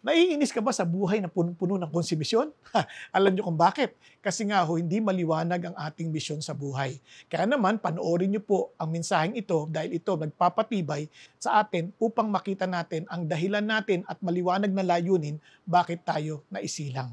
Naiinis ka ba sa buhay na punong-puno ng konsumisyon? Alam niyo kung bakit? Kasi nga ho, hindi maliwanag ang ating misyon sa buhay. Kaya naman, panoorin niyo po ang mensaheng ito dahil ito nagpapatibay sa atin upang makita natin ang dahilan natin at maliwanag na layunin bakit tayo naisilang.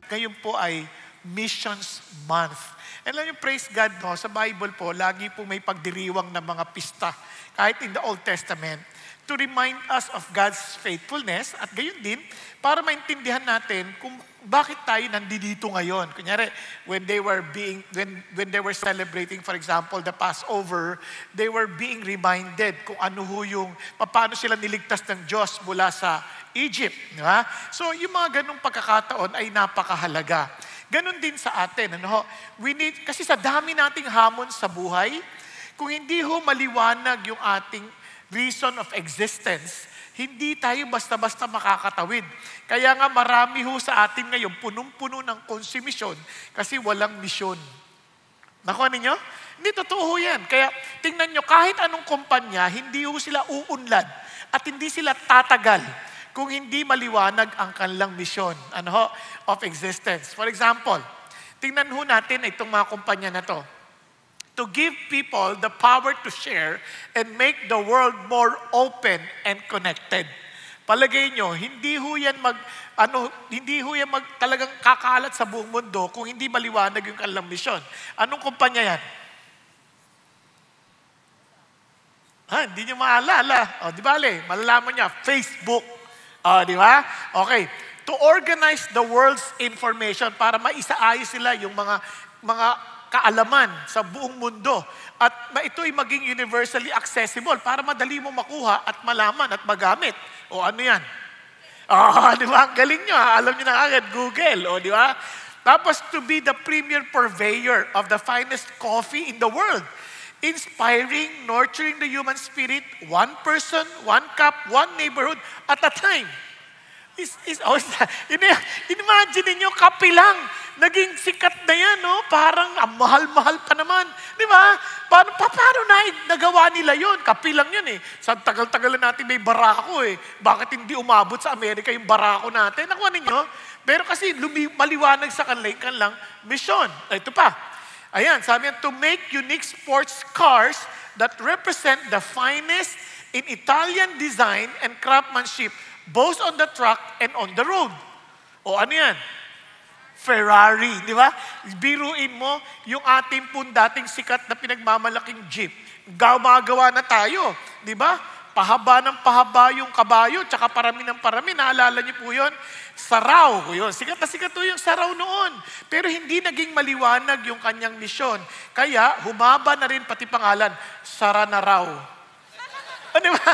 Ngayon po ay Missions Month. And alam niyo, praise God, no? Sa Bible po, lagi po may pagdiriwang ng mga pista, kahit in the Old Testament, to remind us of God's faithfulness at gayon din, para maintindihan natin kung bakit tayo nandito ngayon. Kunyari, when they were celebrating, for example, the Passover, they were being reminded kung ano ho yung, paano sila niligtas ng Diyos mula sa Egypt. Diba? So, yung mga ganong pagkakataon ay napakahalaga. Ganon din sa atin. Kasi sa dami nating hamon sa buhay, kung hindi ho maliwanag yung ating reason of existence, hindi tayo basta-basta makakatawid. Kaya nga marami ho sa atin ngayon, punong-puno ng konsumisyon kasi walang misyon. Nakuha ninyo? Hindi, totoo ho yan. Kaya tingnan nyo, kahit anong kumpanya, hindi ho sila uunlad at hindi sila tatagal kung hindi maliwanag ang kanilang misyon of existence. For example, tingnan ho natin itong mga kumpanya na to. To give people the power to share and make the world more open and connected. Palagay nyo, hindi ho yan talagang kakalat sa buong mundo kung hindi maliwanag yung kanilang misyon. Anong kumpanya yan? Hindi nyo maalala. Di bale, malalaman niya, Facebook. Di ba? Okay. To organize the world's information para maisaayos sila yung mga kaalaman sa buong mundo. At ito'y maging universally accessible para madali mo makuha at malaman at magamit. Ano yan? Di ba? Ang galing nyo. Alam nyo na agad, Google. Di ba? Tapos to be the premier purveyor of the finest coffee in the world. Inspiring, nurturing the human spirit, one person, one cup, one neighborhood at a time. Imagine ninyo, kape lang. Naging sikat na yan, no? Parang ang mahal-mahal pa naman. Di ba? Paano nagawa nila yun? Kape lang yun eh. Sa tagal-tagal na natin may barako eh. Bakit hindi umabot sa Amerika yung barako natin? Nakuha ninyo? Pero kasi maliwanag sa kanilang mission. Ito pa. Ayan, sabi yan, to make unique sports cars that represent the finest in Italian design and craftsmanship, both on the track and on the road. Ano yan? Ferrari, di ba? Biruin mo yung ating dating sikat na pinagmamalaking jeep. Gumagawa na tayo, di ba? Pahaba ng pahaba yung kabayo, tsaka parami ng parami. Naalala niyo po yun? Saraw. Yun. Sikat na sikat yung Saraw noon. Pero hindi naging maliwanag yung kanyang misyon. Kaya humaba na rin pati pangalan, Sara na raw. Di ba?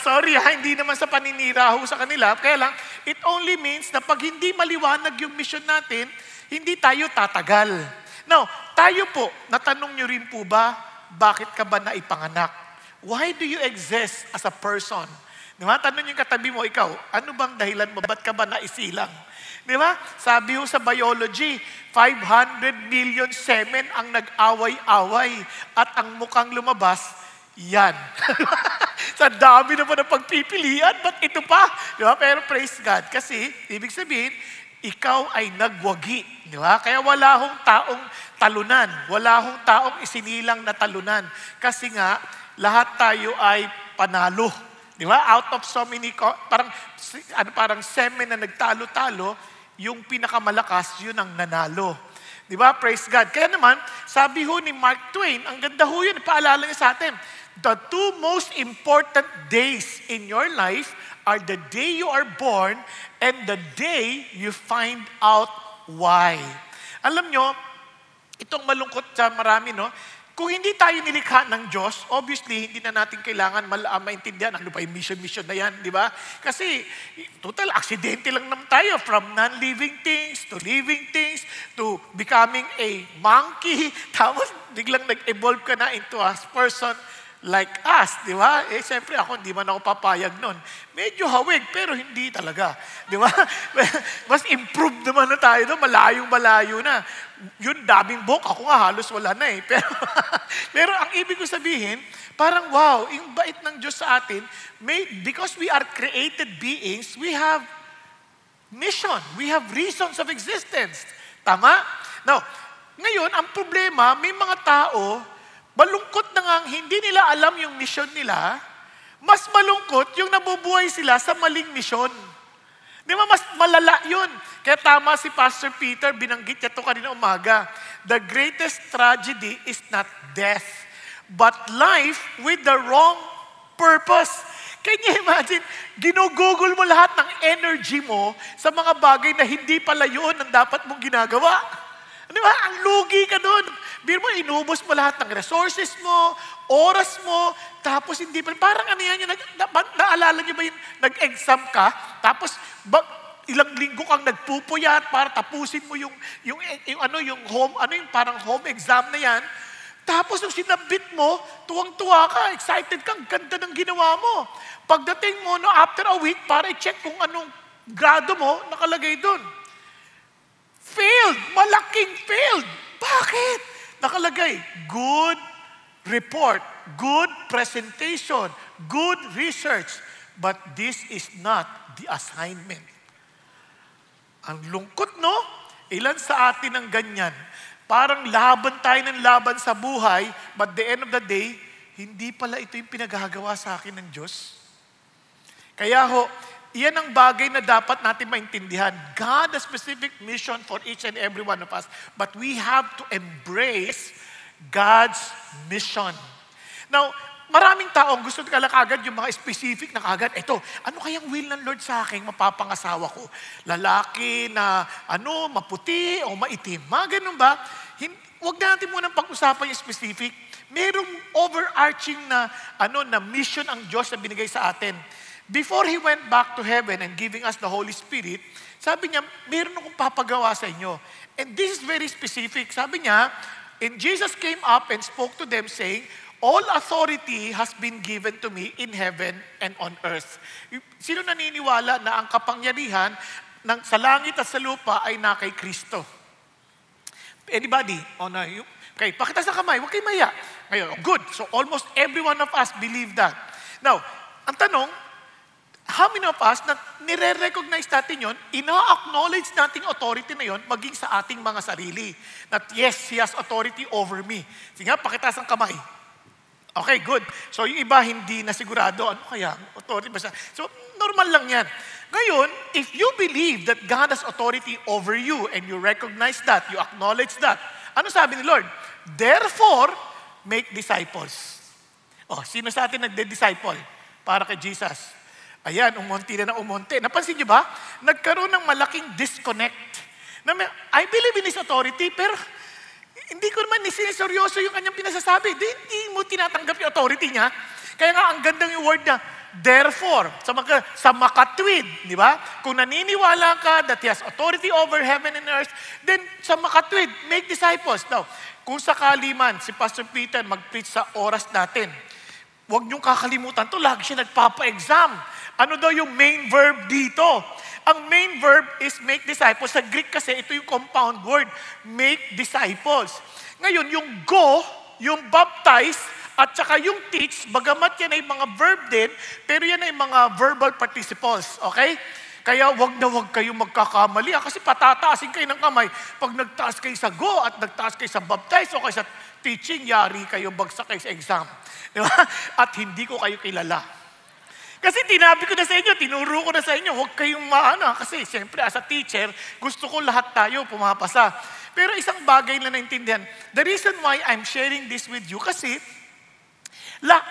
Sorry hindi naman sa paninira ho sa kanila. Kaya lang, it only means na pag hindi maliwanag yung mission natin, hindi tayo tatagal. Now, tayo po, natanong nyo rin po ba, bakit ka ba naipanganak? Why do you exist as a person? Di ba? Tanong yung katabi mo, ikaw, ano bang dahilan mo? Ba't ka ba naisilang? Di ba? Sabi ho sa biology, 500 million semen ang nag-away-away at ang mukhang lumabas, yan. Sa dami na po ng pagpipilian, ba't ito pa? Di ba? Pero praise God, kasi ibig sabihin, ikaw ay nagwagi. Di ba? Kaya wala hong taong talunan. Wala hong taong isinilang na talunan. Kasi nga, lahat tayo ay panalo. Di ba? Out of so many, parang semen na nagtalo-talo, yung pinakamalakas, yun ang nanalo. Di ba? Praise God. Kaya naman, sabi ho ni Mark Twain, ang ganda ho yun, paalala niya sa atin, the two most important days in your life are the day you are born and the day you find out why. Alam nyo, itong malungkot sa marami, no? Kung hindi tayo nilikha ng Diyos, obviously, hindi na natin kailangan maintindihan ano ba yung mission na yan, di ba? Kasi, total, aksidente lang naman tayo from non-living things to living things to becoming a monkey. Tapos, biglang nag-evolve ka na into a person like us, di ba? Siyempre ako, hindi man ako papayag nun. Medyo hawig, pero hindi talaga. Di ba? Mas improved naman na tayo doon, malayong-malayo na. Yun, daming book, ako nga halos wala na eh. Pero ang ibig ko sabihin, parang wow, yung bait ng Diyos sa atin, because we are created beings, we have mission, we have reasons of existence. Tama? Now, ngayon, ang problema, may mga tao, malungkot na nga, hindi nila alam yung mission nila, mas malungkot yung nabubuhay sila sa maling mission. Di ba, mas malala yun. Kaya tama si Pastor Peter, binanggit niya ito kanina umaga. The greatest tragedy is not death, but life with the wrong purpose. Can you imagine, ginugugol mo lahat ng energy mo sa mga bagay na hindi pala yun ang dapat mong ginagawa. Di ba? Ang lugi ka doon. Biro mo, inubos mo lahat ng resources mo, oras mo, tapos hindi pa, parang ano yan, naalala niyo ba yung nag-exam ka, tapos ilang linggo kang nagpupuyat para tapusin mo yung parang home exam na yan, tapos nung sinabit mo, tuwang-tuwa ka, excited ka, ganda ng ginawa mo. Pagdating mo, after a week, para i-check kung anong grado mo, nakalagay doon. Failed. Malaking failed. Bakit? Nakalagay, good report, good presentation, good research, but this is not the assignment. Ang lungkot, no? Ilan sa atin ang ganyan? Parang laban tayo ng laban sa buhay, but the end of the day, hindi pala ito yung pinagagawa sa akin ng Diyos. Kaya ho, iyan ang bagay na dapat natin maintindihan. God has specific mission for each and every one of us. But we have to embrace God's mission. Now, maraming taong gusto nila kagad yung mga specific na kagad. Ito, ano kayang will ng Lord sa akin mapapangasawa ko? Lalaki na maputi o maitim. Mga ganun ba? Huwag natin munang pag-usapan yung specific. Merong overarching na mission ang Diyos na binigay sa atin. Before He went back to heaven and giving us the Holy Spirit, sabi niya, meron akong papagawa sa inyo. And this is very specific. Sabi niya, and Jesus came up and spoke to them saying, all authority has been given to me in heaven and on earth. Sino naniniwala na ang kapangyarihan sa langit at sa lupa ay na kay Kristo? Anybody? Okay, pakita sa kamay, huwag kayo maya. Ngayon, good. So almost every one of us believe that. Now, ang tanong, how many of us na nire-recognize natin yun, ina-acknowledge natin authority na yun, maging sa ating mga sarili. That yes, He has authority over me. Sige nga, pakita sa kamay. Okay, good. So yung iba hindi na sigurado, ano kaya? Authority ba siya? So normal lang yan. Ngayon, if you believe that God has authority over you and you recognize that, you acknowledge that, ano sabi ni Lord? Therefore, make disciples. Sino sa atin nagde-disciple para kay Jesus? Ayan, umunti na umunti. Napansin niyo ba? Nagkaroon ng malaking disconnect. I believe in His authority, pero hindi ko naman siniseryoso yung kanyang pinasasabi. Hindi mo tinatanggap yung authority niya. Kaya nga, ang gandang yung word niya, therefore, sa makatwid, di ba? Kung naniniwala ka that He has authority over heaven and earth, then sa makatwid, make disciples. Now, kung sakali man si Pastor Peter mag-preach sa oras natin, huwag niyong kakalimutan to, lagi siya nagpapa-exam. Ano daw yung main verb dito? Ang main verb is make disciples. Sa Greek kasi, ito yung compound word, make disciples. Ngayon, yung go, yung baptize, at saka yung teach, bagamat yan ay mga verb din, pero yan ay mga verbal participles. Okay? Kaya wag na wag kayong magkakamali. Kasi patataasin kayo ng kamay. Pag nagtaas kayo sa go at nagtaas kayo sa baptize o kayo sa teaching, yari kayo, bagsak kayo sa exam. Diba? At hindi ko kayo kilala. Kasi tinabi ko na sa inyo, tinuro ko na sa inyo, huwag kayong kasi siyempre as a teacher, gusto ko lahat tayo pumapasa. Pero isang bagay na naintindihan, the reason why I'm sharing this with you, kasi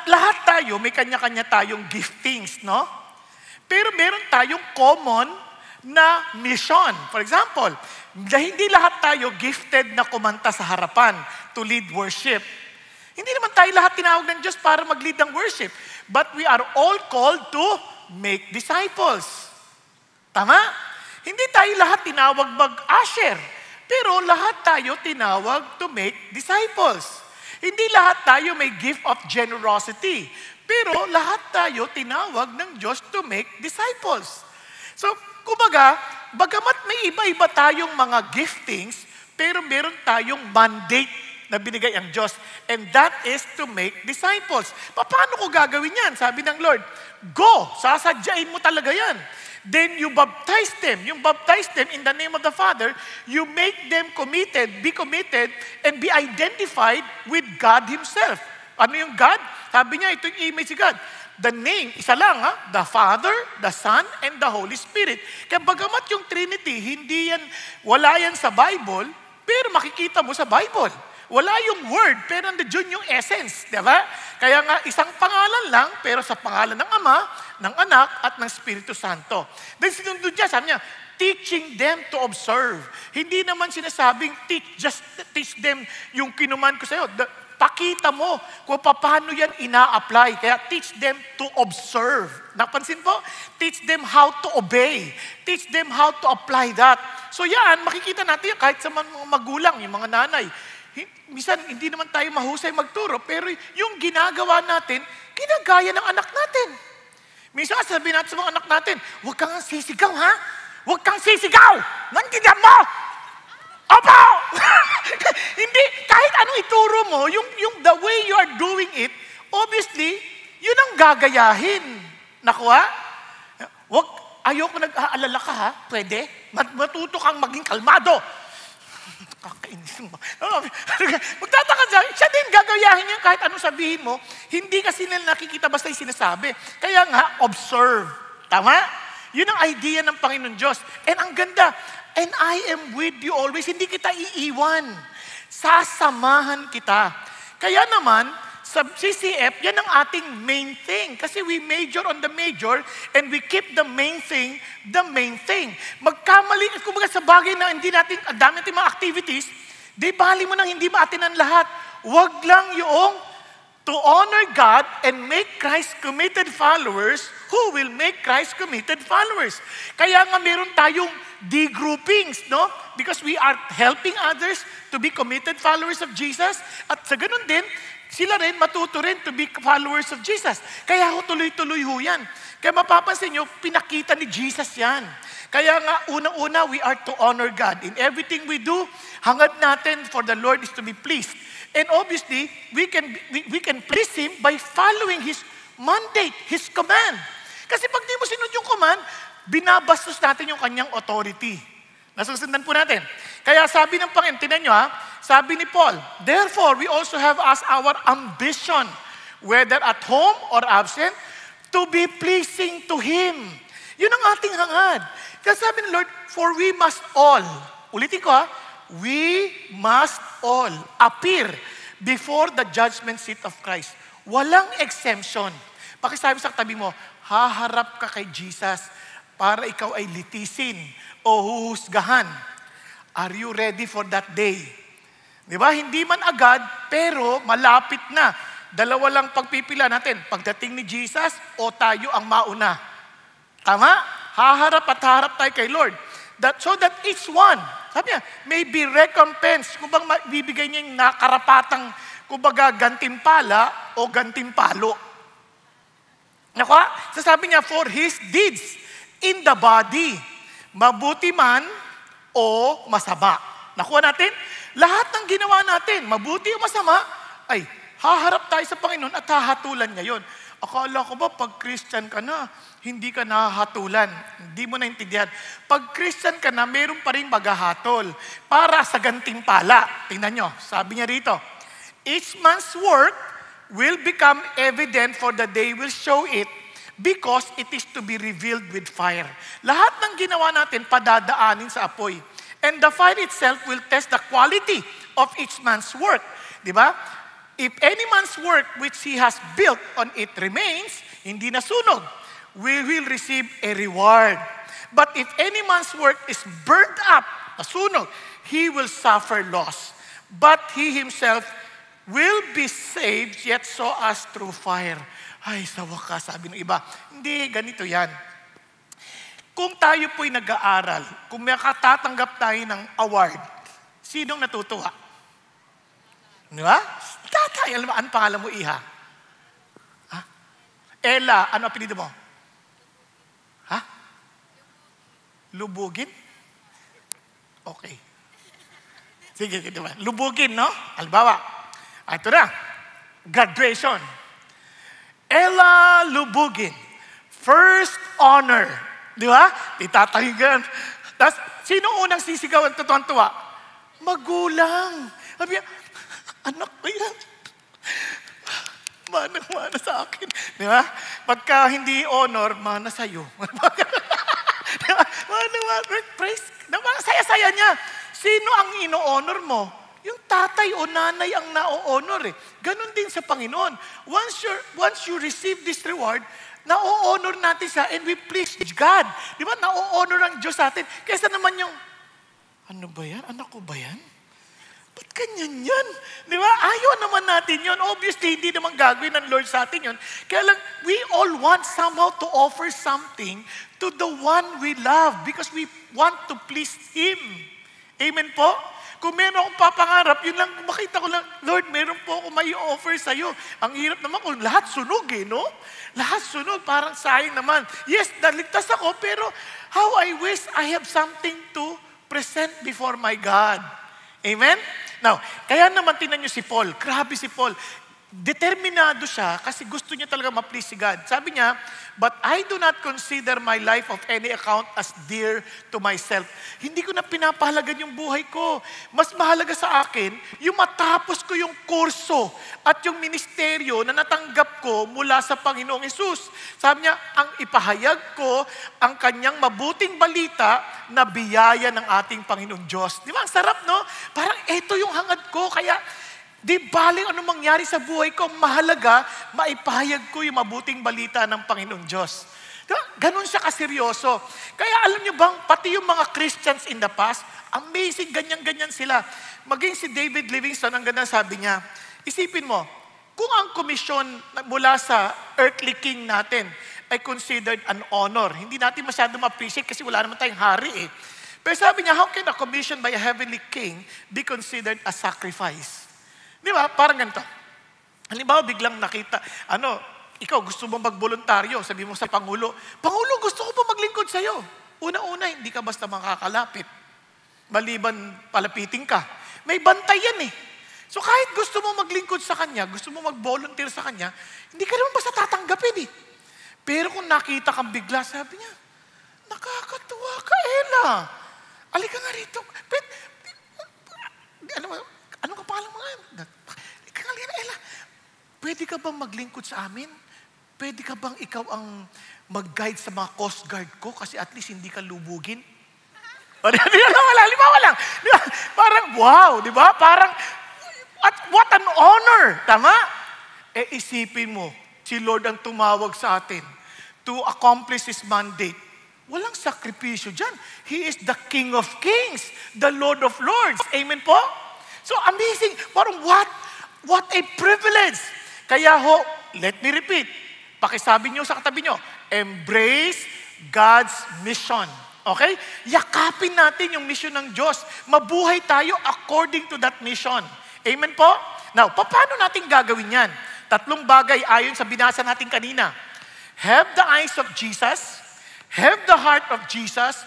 lahat tayo, may kanya-kanya tayong giftings, no? Pero meron tayong common na mission. For example, hindi lahat tayo gifted na kumanta sa harapan to lead worship. Hindi naman tayo lahat tinawag ng Diyos para mag-lead ng worship. But we are all called to make disciples. Tama? Hindi tayo lahat tinawag mag-usher. Pero lahat tayo tinawag to make disciples. Hindi lahat tayo may gift of generosity. Pero lahat tayo tinawag ng Diyos to make disciples. So, kumbaga, bagamat may iba-iba tayong mga giftings, pero meron tayong mandate na binigay ang Diyos. And that is to make disciples. Paano ko gagawin yan? Sabi ng Lord, go! Sasadyain mo talaga yan. Then you baptize them. Yung baptize them in the name of the Father, you make them be committed, and be identified with God Himself. Ano yung God? Sabi niya, ito yung image si God. The name, isa lang the Father, the Son, and the Holy Spirit. Kaya bagamat yung Trinity, wala yan sa Bible, pero makikita mo sa Bible. Wala yung word, pero nandiyan yung essence, di ba? Kaya nga, isang pangalan lang, pero sa pangalan ng Ama, ng Anak, at ng Espiritu Santo. Then sinundod niya, sabi niya, teaching them to observe. Hindi naman sinasabing just teach them yung kinuman ko sa'yo. Pakita mo kung paano yan ina-apply. Kaya teach them to observe. Napansin po? Teach them how to obey. Teach them how to apply that. So yan, makikita natin yan kahit sa mga magulang, yung mga nanay. Minsan, hindi naman tayo mahusay magturo, pero yung ginagawa natin, ginagaya ng anak natin. Minsan, sabihin natin sa mga anak natin, huwag kang sisigaw, ha? Huwag kang sisigaw! Nandiyan mo! Opo! Hindi, kahit anong ituro mo, yung the way you are doing it, obviously, yun ang gagayahin. Nakuha? Ayoko nag-aalala ka, ha? Pwede? Matuto kang maging kalmado. Kakainis mo. Magtataka siya din gagayahin niya kahit anong sabihin mo, hindi kasi nila nakikita basta yung sinasabi. Kaya nga, observe. Tama? Yun ang idea ng Panginoon Diyos. And ang ganda, and I am with you always. Hindi kita iiwan. Sasamahan kita. Kaya naman, sa CCF, yan ang ating main thing. Kasi we major on the major and we keep the main thing. Magkamali, kumbaga sa bagay na hindi natin, ang dami natin mga activities, di bali mo nang hindi maatinan lahat. Huwag lang yung to honor God and make Christ committed followers who will make Christ committed followers. Kaya nga meron tayong D-groupings, no? Because we are helping others to be committed followers of Jesus. At sa ganun din, sila rin matuto rin to be followers of Jesus. Kaya ho tuloy-tuloy ho yan. Kaya mapapansin nyo, pinakita ni Jesus yan. Kaya nga, unang-una, we are to honor God. In everything we do, hangad natin for the Lord is to be pleased. And obviously, we can please Him by following His mandate, His command. Kasi pag di mo sinunod yung command, binabastos natin yung kanyang authority. Nasusundan po natin. Kaya sabi ng Panginoon, tinan nyo sabi ni Paul, therefore, we also have as our ambition, whether at home or absent, to be pleasing to Him. Yun ang ating hangad. Kaya sabi ng Lord, for we must all, ulitin ko we must all appear before the judgment seat of Christ. Walang exemption. Pakisabi sa tabi mo, haharap ka kay Jesus para ikaw ay litisin o huhusgahan. Are you ready for that day? Di ba? Hindi man agad, pero malapit na. Dalawa lang pagpipila natin. Pagdating ni Jesus o tayo ang mauna. Tama? Haharap at haharap tayo kay Lord. So that each one, sabi niya, may be recompensed. Kung bang bibigay niya yung nakarapatang, kumbaga, gantimpala o gantimpalo. Nakuha? Sasabi niya, for his deeds in the body, mabuti man o masama. Nakuha natin? Lahat ng ginawa natin, mabuti o masama, ay haharap tayo sa Panginoon at hahatulan niya yun. Akala ko ba pag Christian ka na, hindi ka nahahatulan. Hindi mo naintindihan. Pag Christian ka na, meron pa rin maghahatol para sa gantimpala. Tingnan nyo, sabi niya rito, each man's work will become evident for the day will show it because it is to be revealed with fire. Lahat ng ginawa natin, padadaanin sa apoy. And the fire itself will test the quality of each man's work. Di ba? If any man's work which he has built on it remains, hindi nasunog, we will receive a reward. But if any man's work is burnt up, nasunog, he will suffer loss. But he himself will be saved, yet so as through fire. Ay, sa wakas, sabi ng iba, hindi, ganito yan. Kung tayo po'y nag-aaral, kung makatatanggap tayo ng award, sinong natutuwa? Di ba? Tatay, alam mo, ano pangalan mo, Iha? Ha? Ella, ano apelido mo? Ha? Lubugin? Okay. Sige, diba? Lubugin, no? Halimbawa, ito na, graduation. Ella Lubugin, first honor. Di ba? Itatahigan. Tapos, sino unang sisigawan tuwan-tuwa? Magulang. Sabi niya, anak ko yan. Manang-mana sa akin. Di ba? Pagka hindi honor, mana sa'yo. Diba? Manang-mana, praise. Saya-saya niya. Sino ang ino-honor mo? Yung tatay o nanay ang na-honor eh. Ganon din sa Panginoon. Once you receive this reward, na-honor natin siya and we please God. Di ba? Na-honor ang Diyos sa atin. Kaysa naman yung, ano ba yan? Anak ko ba yan? Ba't ganyan yan? Di ba? Ayaw naman natin yun. Obviously, hindi naman gagawin ng Lord sa atin yun. Kaya lang, we all want somehow to offer something to the one we love because we want to please Him. Amen po? Kung meron akong papangarap, yun lang, makita ko lang, Lord, meron po ako may offer sa'yo. Ang hirap naman kung lahat sunog eh, no? Lahat sunog, parang sayang naman. Yes, naligtas ako, pero how I wish I have something to present before my God. Amen? Now, kaya naman tinan niyo si Paul. Grabe si Paul. Determinado siya kasi gusto niya talaga ma-please si God. Sabi niya, but I do not consider my life of any account as dear to myself. Hindi ko na pinapahalagan yung buhay ko. Mas mahalaga sa akin, yung matapos ko yung kurso at yung ministeryo na natanggap ko mula sa Panginoong Hesus. Sabi niya, ang ipahayag ko, ang kanyang mabuting balita na biyaya ng ating Panginoong Diyos. Di ba? Ang sarap, no? Parang ito yung hangad ko. Kaya, di baling anong mangyari sa buhay ko, mahalaga, maipahayag ko yung mabuting balita ng Panginoong Diyos. Diba? Ganon siya kaseryoso. Kaya alam niyo bang, pati yung mga Christians in the past, amazing, ganyan-ganyan sila. Maging si David Livingstone, ang ganda sabi niya, isipin mo, kung ang komisyon mula sa earthly king natin ay considered an honor, hindi natin masyado ma-appreciate kasi wala naman tayong hari eh. Pero sabi niya, how can a commission by a heavenly king be considered a sacrifice? Di ba? Parang ganito. Halimbawa, biglang nakita, ikaw gusto mo magboluntaryo, sabi mo sa Pangulo, Pangulo, gusto ko pa maglingkod sa'yo. Una-una, hindi ka basta makakalapit. Maliban palapiting ka. May bantay yan eh. So kahit gusto mo maglingkod sa Kanya, gusto mo mag-volunteer sa Kanya, hindi ka naman basta tatanggapin eh. Pero kung nakita kang bigla, sabi niya, nakakatuwa ka, Ella. Alika nga rito. Ano ka pangalan mo nga? Ikaw, Ella, pwede ka bang maglingkod sa amin? Pwede ka bang ikaw ang mag-guide sa mga Coast Guard ko kasi at least hindi ka lubugin? Limawa lang. Parang wow, di ba? Parang, what an honor. Tama? Isipin mo, si Lord ang tumawag sa atin to accomplish His mandate. Walang sakripisyo dyan. He is the King of Kings, the Lord of Lords. Amen po? So amazing. Parang what a privilege. Kaya let me repeat. Pakisabi niyo sa katabi niyo, embrace God's mission. Okay? Yakapin natin yung mission ng Diyos. Mabuhay tayo according to that mission. Amen po? Now, paano natin gagawin yan? 3 bagay ayon sa binasa natin kanina. Have the eyes of Jesus, have the heart of Jesus,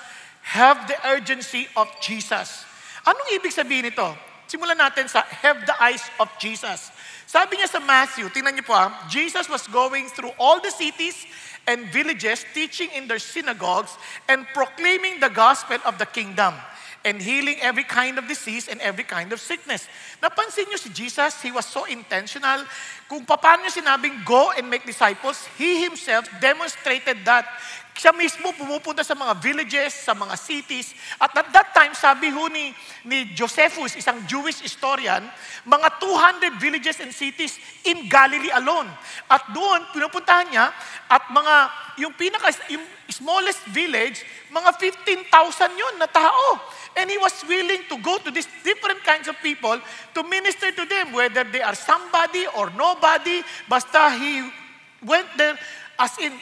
have the urgency of Jesus. Anong ibig sabihin nito? Simulan natin sa have the eyes of Jesus. Sabi niya sa Matthew, tingnan niyo po Jesus was going through all the cities and villages, teaching in their synagogues and proclaiming the gospel of the kingdom and healing every kind of disease and every kind of sickness. Napansin niyo si Jesus, He was so intentional. Kung paano niya sinabing go and make disciples, He Himself demonstrated that. Siya mismo pumupunta sa mga villages, sa mga cities. At that time, sabi ni Josephus, isang Jewish historian, mga 200 villages and cities in Galilee alone. At doon, pinupuntahan niya, at yung smallest village, mga 15,000 yun na tao. And he was willing to go to these different kinds of people to minister to them, whether they are somebody or nobody. Basta he went there as in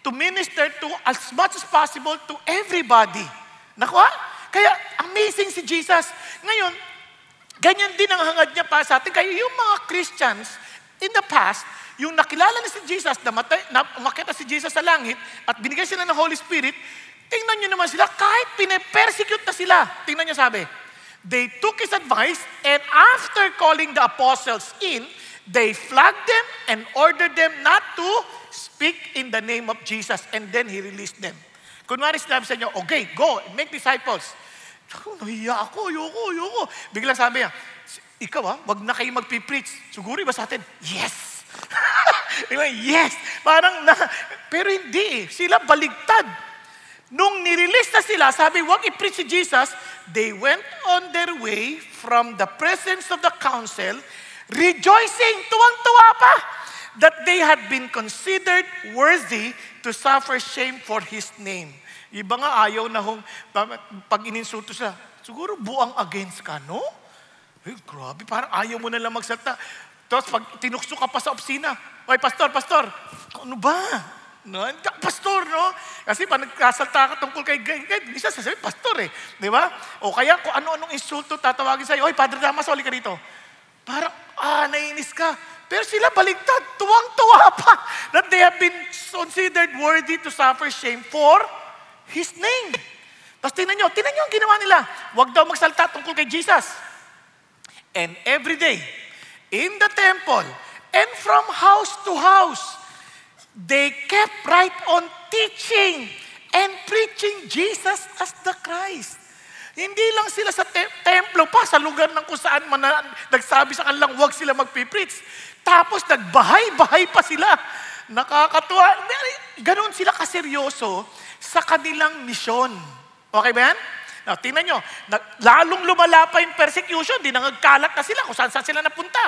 to minister to as much as possible to everybody. Nakuha? Kaya amazing si Jesus. Ngayon, Ganyan din ang hangad niya para sa atin. Kaya yung mga Christians in the past, yung nakilala ni si Jesus, umakyat na si Jesus sa langit, at binigay sila ng Holy Spirit, tingnan nyo naman sila, kahit pine-persecute na sila. Tingnan nyo sabi, they took his advice, and after calling the apostles in, they flogged them and ordered them not to speak in the name of Jesus. And then he released them. Kunwari sinabi sa inyo, okay, go, make disciples. Nahiya ako, ayoko. Biglang sabi niya, ikaw wag na kayo magpipreach. Siguro iba sa atin, yes. Yes. Pero hindi Sila baligtad. Nung nirelease na sila, sabi, wag i-preach si Jesus, they went on their way from the presence of the council, rejoicing, tuwang-tuwa pa, that they had been considered worthy to suffer shame for His name. Iba nga ayaw na pag ininsulto siya, siguro buang against ka, no? Eh, grabe, parang ayaw mo na lang magsalta. Tapos pag tinukso ka pa sa opisina, oy, pastor, ano ba? No, pastor, no? Kasi pag nagkasalta ka tungkol kay isa sasabihin, pastor eh. Di ba? O kaya kung ano-anong insulto tatawagin sa'yo, oy, Padre Damas, huli ka dito. Parang, naiinis ka. Pero sila baligtad, tuwang-tuwa pa that they have been considered worthy to suffer shame for His name. Tapos tingnan nyo ang ginawa nila. Huwag daw magsalta tungkol kay Jesus. And every day, in the temple, and from house to house, they kept right on teaching and preaching Jesus as the Christ. Hindi lang sila sa templo pa, sa lugar ng kung saan nagsabi sa kanilang huwag sila magpipreach. Tapos nagbahay-bahay pa sila. Nakakatuwa. Ganon sila kaseryoso sa kanilang misyon. Okay ba yan? Now, tingnan nyo, lalong lumala pa yung persecution, di nangagkalat na sila kung saan sila napunta.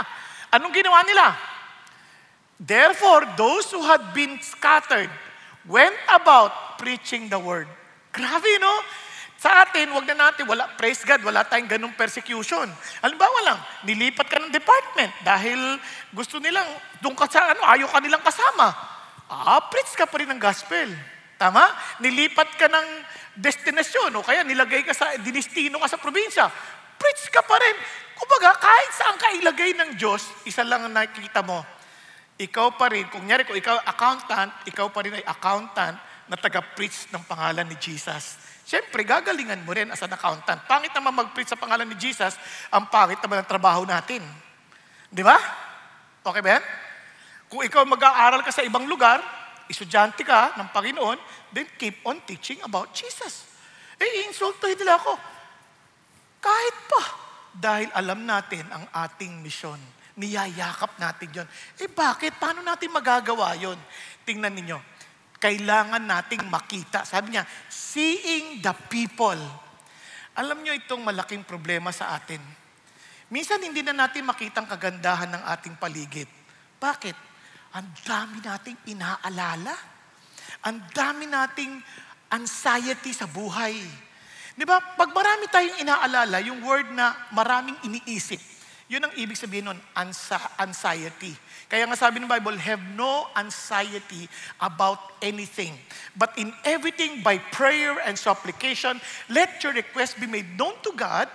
Anong ginawa nila? Therefore, those who had been scattered went about preaching the word. Grabe, no? Sa atin, praise God, wala tayong ganung persecution. Halimbawa lang, nilipat ka ng department dahil gusto nilang, doon ka sa ayaw ka nilang kasama. Preach ka pa rin ng gospel. Tama? Nilipat ka ng destinasyon o kaya nilagay ka sa dinistino ka sa probinsya. Preach ka pa rin. Kumbaga, kahit saan ka ilagay ng Diyos, isa lang ang nakikita mo. Ikaw pa rin, kung ikaw accountant, ikaw pa rin ay accountant na taga-preach ng pangalan ni Jesus. Siyempre, gagalingan mo rin as an accountant. Pangit naman mag-preach sa pangalan ni Jesus, ang pangit naman ang trabaho natin. Di ba? Okay ba yan? Kung ikaw mag-aaral ka sa ibang lugar, estudyante ka ng Panginoon, then keep on teaching about Jesus. Insultuhin nila ako. Kahit pa, dahil alam natin ang ating misyon. Niyayakap natin yon. Bakit? Paano natin magagawa yon? Tingnan ninyo. Kailangan nating makita. Sabi niya, seeing the people. Alam niyo itong malaking problema sa atin. Minsan hindi na natin makita ang kagandahan ng ating paligid. Bakit? Ang dami nating inaalala. Ang dami nating anxiety sa buhay. Di ba? Pag marami tayong inaalala, yung word na maraming iniisip, yun ang ibig sabihin nun, anxiety. Kaya nga sabi ng Bible, have no anxiety about anything. But in everything, by prayer and supplication, let your request be made known to God.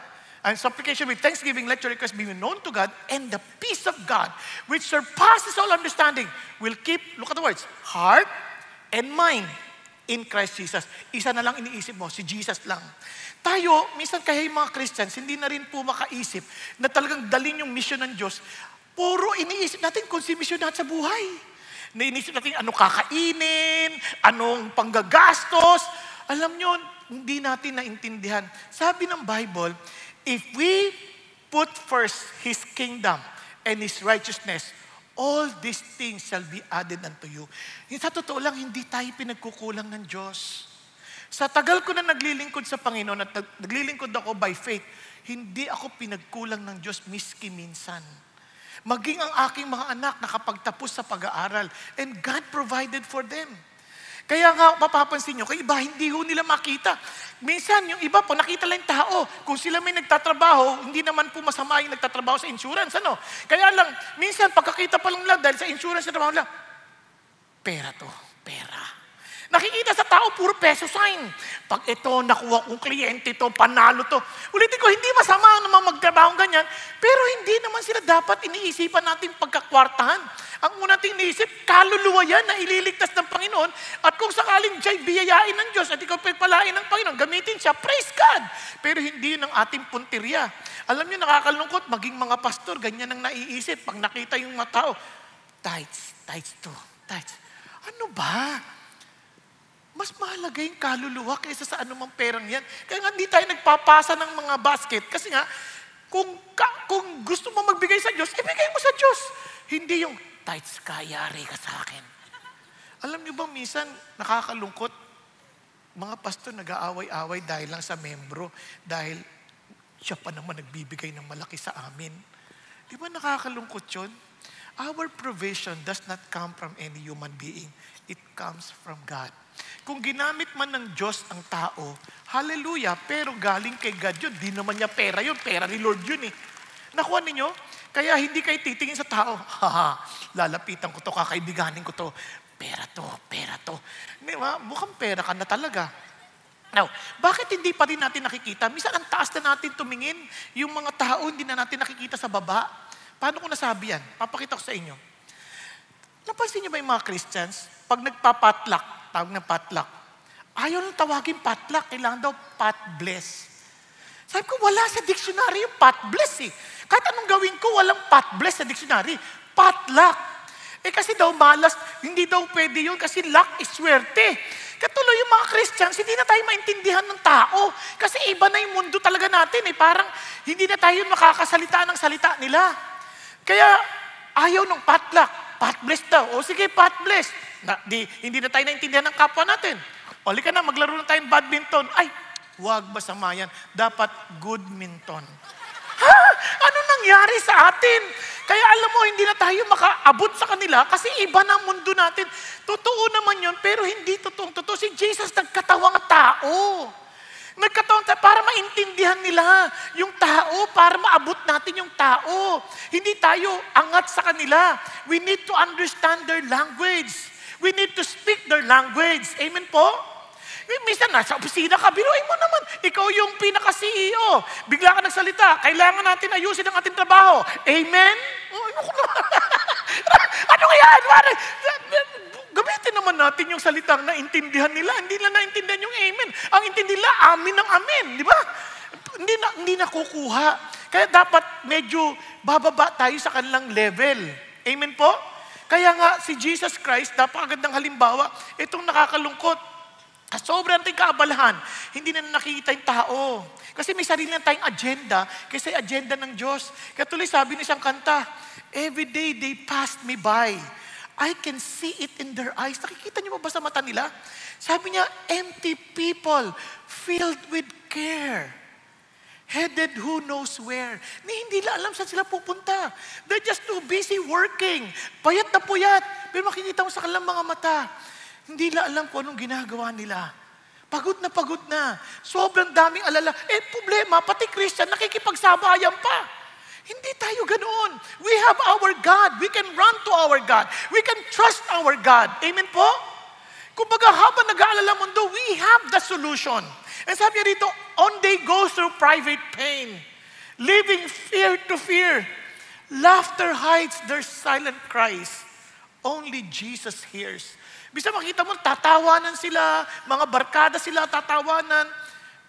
And supplication with thanksgiving, let your request be made known to God. And the peace of God, which surpasses all understanding, will keep, look at the words, heart and mind in Christ Jesus. Isa na lang iniisip mo, si Jesus lang. Tayo, minsan kaya yung mga Christians, hindi na rin po makaisip na talagang dalhin yung mission ng Diyos. Puro iniisip natin kung si mission natin sa buhay. Nainisip natin anong kakainin, anong panggagastos. Alam nyo, hindi natin naintindihan. Sabi ng Bible, if we put first His kingdom and His righteousness, all these things shall be added unto you. Sa totoo lang, hindi tayo pinagkukulang ng Diyos. Sa tagal ko na naglilingkod sa Panginoon at naglilingkod ako by faith, hindi ako pinagkulang ng Diyos miski minsan. Maging ang aking mga anak nakapagtapos sa pag-aaral. And God provided for them. Kaya nga, mapapansin nyo, kaya iba, hindi ho nila makita. Minsan, yung iba po, nakita lang yung tao. Kung sila may nagtatrabaho, hindi naman po masama yung nagtatrabaho sa insurance. Ano? Kaya lang, minsan, pagkakita pa lang nila, dahil sa insurance na trabaho nila, pera to, pera. Nakikita sa tao, puro peso sign. Pag ito, nakuha kong kliyente to, panalo to. Ulitin ko, hindi masama naman magtrabaho ganyan, pero hindi naman sila dapat iniisipan natin pagkakwartahan. Ang una nating iniisip, kaluluwa yan na ililigtas ng Panginoon, at kung sakaling diya'y biyayain ng Diyos at ikaw pagpalain ng Panginoon, gamitin siya, praise God! Pero hindi yun ang ating punteriya. Alam niyo, nakakalungkot, maging mga pastor, ganyan ang naiisip. Pag nakita yung mga tao, tithes to. Ano ba? Mas mahalaga yung kaluluwa kaysa sa anumang perang yan. Kaya nga hindi tayo nagpapasa ng mga basket. Kasi nga, kung gusto mo magbigay sa Diyos, ibigay mo sa Diyos. Hindi yung, tithes ka, yari ka sa akin. Alam niyo ba, minsan, nakakalungkot, mga pastor nag-aaway-away dahil lang sa membro, dahil siya pa naman nagbibigay ng malaki sa amin. Di ba nakakalungkot yun? Our provision does not come from any human being. It comes from God. Kung ginamit man ng Diyos ang tao, hallelujah, pero galing kay God yun. Di naman niya pera yun, pera ni Lord yun eh. Nakuha ninyo? Kaya hindi kayo titingin sa tao, lalapitan ko to, kakaibiganin ko to, pera to. Di ba? Mukhang pera ka na talaga. Now, bakit hindi pa rin natin nakikita? Minsan ang taas na natin tumingin, yung mga tao hindi na natin nakikita sa baba. Paano ko nasabi yan? Papakita ko sa inyo. Napansin niyo ba yung mga Christians? Pag nagpa-potluck, tawag ng potluck, ayaw nang tawagin potluck, kailangan daw pot bless. Sabi ko, wala sa dictionary yung pot bless eh. Kahit anong gawin ko, walang pot bless sa dictionary. Potluck. Kasi daw malas, hindi daw pwede yun kasi luck is swerte. Katuloy yung mga Christians, hindi na tayo maintindihan ng tao. Kasi iba na yung mundo talaga natin eh. Parang hindi na tayo makakasalita ng salita nila. Kaya ayaw ng potluck. Pot bless daw. O sige, pot bless. Hindi na tayo naintindihan ng kapwa natin. O ka na, maglaro na tayong badminton. Ay, wag masama yan. Dapat good minton. Ha? Ano nangyari sa atin? Kaya alam mo, hindi na tayo makaabot sa kanila kasi iba na ang mundo natin. Totoo naman yun, pero hindi totoo. Si Jesus nagkatawang tao. Nagkatawang tao para maintindihan nila yung tao, para maabot natin yung tao. Hindi tayo angat sa kanila. We need to understand their language. We need to speak their language. Amen po? Minsan nasa opisina ka, biruin mo naman. Ikaw yung pinaka-CEO. Bigla ka nagsalita. Kailangan natin ayusin ang ating trabaho. Amen? Ano kaya? Gamitin naman natin yung salitang naintindihan nila. Hindi nila naintindihan yung amen. Ang intindi nila, amin ng amen. Di ba? Hindi nakukuha. Kaya dapat medyo bababa tayo sa kanilang level. Amen po? Kaya nga si Jesus Christ, napakagandang halimbawa, itong nakakalungkot. Sobrang ating kaabalahan, hindi na nakikita yung tao. Kasi may sarili na tayong agenda, kasi agenda ng Diyos. Kaya tuloy sabi ng isang kanta, every day they passed me by. I can see it in their eyes. Nakikita niyo ba sa mata nila? Sabi niya, empty people filled with care. Headed who knows where. Hindi nila alam saan sila pupunta. They're just too busy working. Payat na puyat. Pero makikita mo sa kanilang mga mata. Hindi nila alam kung anong ginagawa nila. Pagod na. Sobrang daming alala. Problema, pati Christian, nakikipagsabayan pa. Hindi tayo ganoon. We have our God. We can run to our God. We can trust our God. Amen po? Kumbaga, habang nag-aalala mundo, we have the solution. And sabi niya rito, on they go through private pain, living fear to fear. Laughter hides their silent cries. Only Jesus hears. Bisa makita mo, tatawanan sila, mga barkada sila, tatawanan.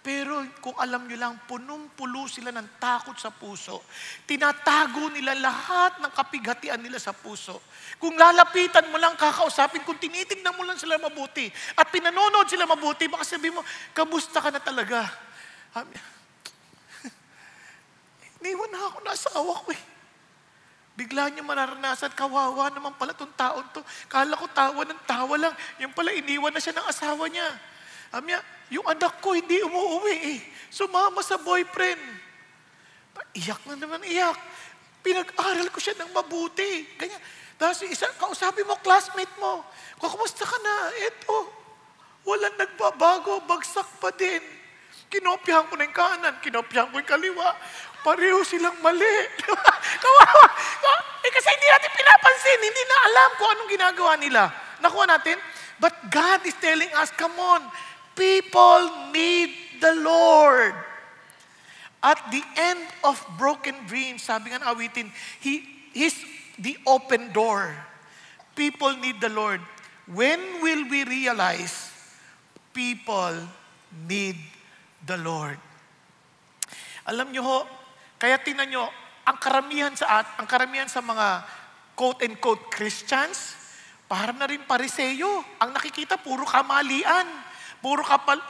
Pero kung alam nyo lang, punong-pulo sila ng takot sa puso. Tinatago nila lahat ng kapighatian nila sa puso. Kung lalapitan mo lang, kakausapin, kung tinitignan mo lang sila mabuti, at pinanonood sila mabuti, baka sabihin mo, kamusta ka na talaga? Iniwan na ako, nasa awa ko eh. Bigla niyo mararanasan, kawawa naman pala itong taon to. Kala ko tawa ng tawa lang. Yung pala, iniwan na siya ng asawa niya. Yung anak ko hindi umuwi eh. Sumama sa boyfriend. Iyak na naman, iyak. Pinag-aral ko siya ng mabuti. Ganyan. Tapos kausapin mo, classmate mo. Kumusta ka na? Eto, walang nagbabago, bagsak pa din. Kinopyahan ko na yung kanan, kinopyahan ko yung kaliwa. Pareho silang mali. Kawawa. Kasi hindi natin pinapansin, hindi na alam kung anong ginagawa nila. Nakuha natin, But God is telling us, come on, people need the Lord. At the end of broken dreams, sabi nga ng awitin, He's the open door. People need the Lord. When will we realize people need the Lord? Alam nyo ho, kaya tingnan nyo, ang karamihan sa mga quote-and-quote Christians, parang na rin pariseyo. Ang nakikita, puro kamalian.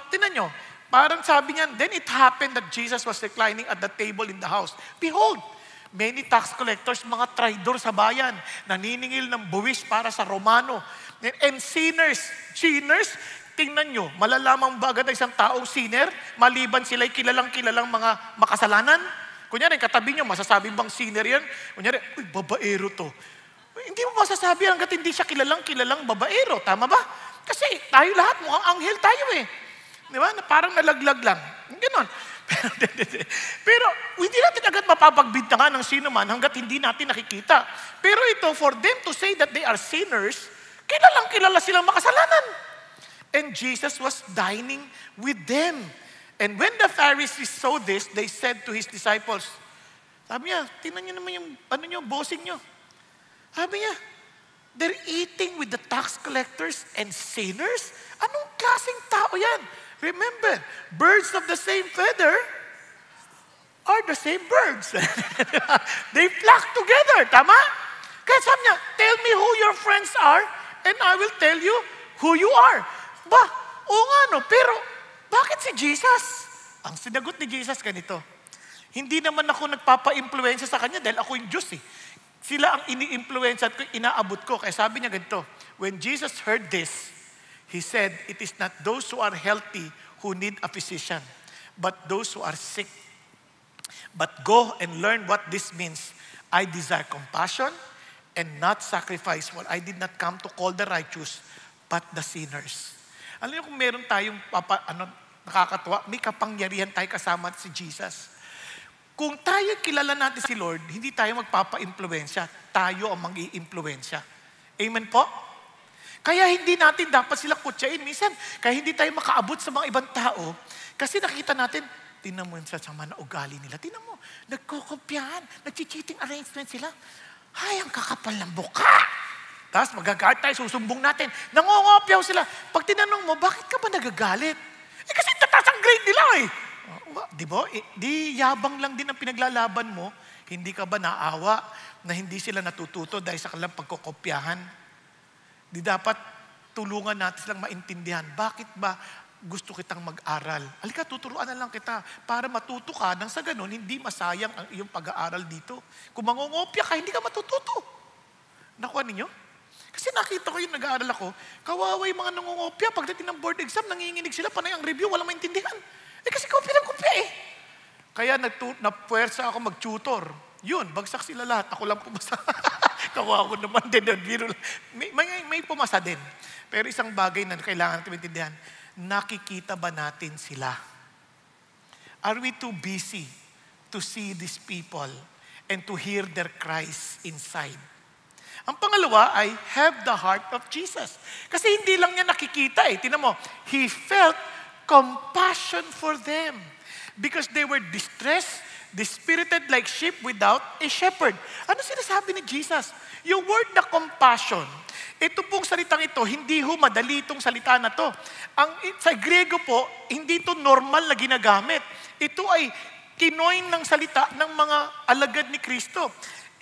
Tingnan nyo, parang sabi niyan, then it happened that Jesus was reclining at the table in the house. Behold, many tax collectors, mga traidor sa bayan, naniningil ng buwis para sa Romano. And sinners, tingnan nyo, malalamang ba agad isang taong sinner, maliban sila'y kilalang mga makasalanan? Kunyari, katabi nyo, masasabi bang sinner yan? Kunyari, uy, babaero to. Hindi mo masasabi hanggat hindi siya kilalang babaero. Tama ba? Kasi tayo lahat, mukhang anghel tayo eh. Di ba? Parang nalaglag lang. Ganon. Pero hindi natin agad mapapagbintangan ng sino man hanggat hindi natin nakikita. Pero ito, for them to say that they are sinners, kilala silang makasalanan. And Jesus was dining with them. And when the Pharisees saw this, they said to His disciples, sabi niya, tingnan niyo naman yung bossing niyo. Sabi niya, they're eating with the tax collectors and sinners? Anong klaseng tao yan? Remember, birds of the same feather are the same birds. They flock together, tama? Kaya sabi niya, tell me who your friends are and I will tell you who you are. Oo nga no, pero bakit si Jesus? Ang sinagot ni Jesus ganito, hindi naman ako nagpapa-impluensya sa kanya dahil ako yung Diyos eh. Sila ang ini-influensya at inaabot ko. Kaya sabi niya ganito, when Jesus heard this, He said, it is not those who are healthy who need a physician, but those who are sick. But go and learn what this means. I desire compassion and not sacrifice. For I did not come to call the righteous, but the sinners. Alam niyo kung meron tayong nakakatuwa, may kapangyarihan tayo kasama si Jesus. Kung tayo kilala natin si Lord, hindi tayo magpapa-impluensya. Tayo ang mag-i-impluensya. Amen po? Kaya hindi natin dapat sila kutsain. Minsan, kaya hindi tayo makaabot sa mga ibang tao, kasi nakita natin, tingnan mo sa sama na ugali nila. Tingnan mo, nagkukopyahan, nag-cheating arrangement sila. Ay, ang kakapal ng buka! Tapos magagalit tayo, susumbong natin. Nangongopyaw sila. Pag tinanong mo, bakit ka ba nagagalit? Kasi tataas ang grade nila eh. Di ba? Di yabang lang din ang pinaglalaban mo. Hindi ka ba naawa na hindi sila natututo dahil sa kanilang pagkukopyahan? Di dapat tulungan natin silang maintindihan. Bakit ba gusto kitang mag-aral? Halika, tuturuan na lang kita para matuto ka nang sa ganun, hindi masayang ang iyong pag-aaral dito. Kung mangungopya ka, hindi ka matututo. Nakuha ninyo? Kasi nakita ko yung nag-aaral ako, kawawa yung mga nangungopya. Pagdating ng board exam, nanginginig sila, panay ang review, walang maintindihan. Kasi kopya ng kopya eh. Kaya napuwersa ako mag-tutor. Yun, bagsak sila lahat. Ako lang pumasa. Kawawa naman din. May pumasa din. Pero isang bagay na kailangan natin maintindihan, nakikita ba natin sila? Are we too busy to see these people and to hear their cries inside? Ang pangalawa ay have the heart of Jesus. Kasi hindi lang niya nakikita eh. Tingnan mo, He felt compassion for them because they were distressed, dispirited like sheep without a shepherd. Ano sinasabi ni Jesus? Yung word na compassion, ito pong salitang ito, hindi ho madali itong salita na to. Sa Grego po, hindi ito normal na ginagamit. Ito ay kinoin ng salita ng mga alagad ni Kristo.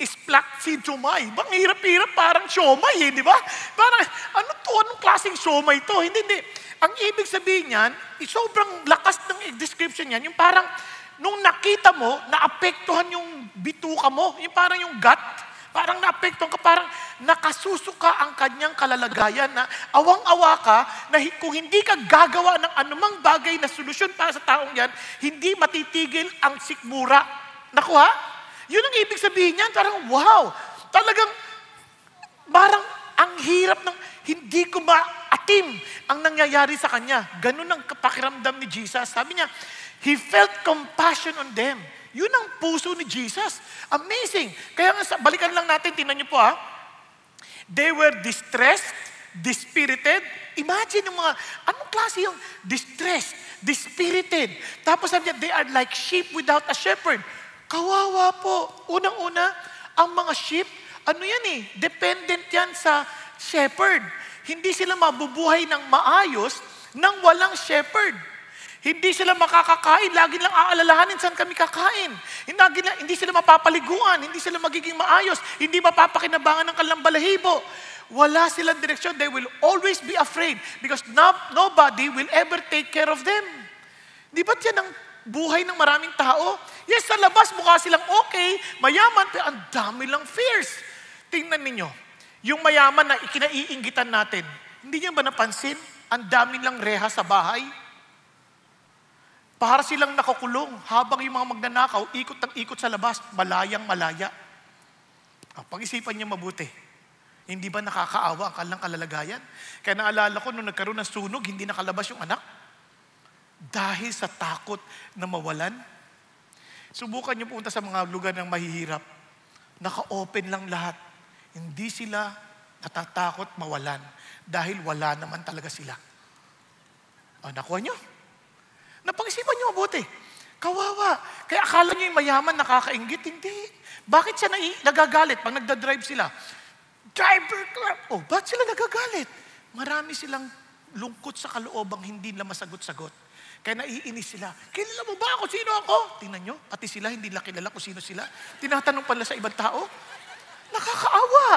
Isplaksidumay. Bang hirap-hirap, parang siomay eh, di ba? Parang, anong klaseng siomay to? Hindi. Ang ibig sabihin niyan, sobrang lakas ng description niyan, yung parang, nung nakita mo, naapektuhan yung bituka mo, yung parang yung gut, parang naapektuhan ka, parang nakasusuka ang kanyang kalalagayan na awang-awa ka na kung hindi ka gagawa ng anumang bagay na solusyon para sa taong yan, hindi matitigil ang sikmura. Nakuha? Yun ang ibig sabihin niyan, parang wow, talagang parang ang hirap ng hindi ko maatim ang nangyayari sa kanya. Ganun ang pakiramdam ni Jesus. Sabi niya, He felt compassion on them. Yun ang puso ni Jesus. Amazing. Kaya nga, balikan lang natin, tingnan niyo po ha. They were distressed, dispirited, Imagine yung mga, anong klase yung distressed, dispirited. Tapos sabi niya, they are like sheep without a shepherd. Kawawa po. Unang-una, ang mga sheep, ano yan dependent yan sa shepherd. Hindi sila mabubuhay ng maayos nang walang shepherd. Hindi sila makakakain, lagi lang aalalahanin saan kami kakain. Hindi sila mapapaliguan, hindi sila magiging maayos, hindi mapapakinabangan ng kanilang balahibo. Wala silang direksyon. They will always be afraid because nobody will ever take care of them. Di ba't yan ang buhay ng maraming tao? Yes, sa labas mukha silang okay, mayaman, pero ang dami lang fears. Tingnan ninyo, yung mayaman na ikinaiinggitan natin, hindi niyo ba napansin? Ang dami lang reha sa bahay. Para silang nakakulong habang yung mga magnanakaw, ikot ng ikot sa labas, malayang malaya. Pag-isipan niyo mabuti. Hindi ba nakakaawa ang kanilang kalalagayan? Kaya naalala ko, nung nagkaroon ng sunog, hindi nakalabas yung anak. Dahil sa takot na mawalan. Subukan niyo pumunta sa mga lugar ng mahihirap. Naka-open lang lahat. Hindi sila natatakot mawalan. Dahil wala naman talaga sila. Nakuha niyo? Napag-isipan niyo mabuti. Kawawa. Kaya akala niyo yung mayaman nakakainggit. Hindi. Bakit siya nagagalit pag nagdadrive sila? Driver club. Ba't sila nagagalit? Marami silang lungkot sa kaloobang hindi nila masagot-sagot. Kaya naiinis sila. Kilala mo ba ako? Sino ako? Tingnan niyo, pati sila hindi nila kilala kung sino sila. Tinatanong pala sa ibang tao. Nakakaawa.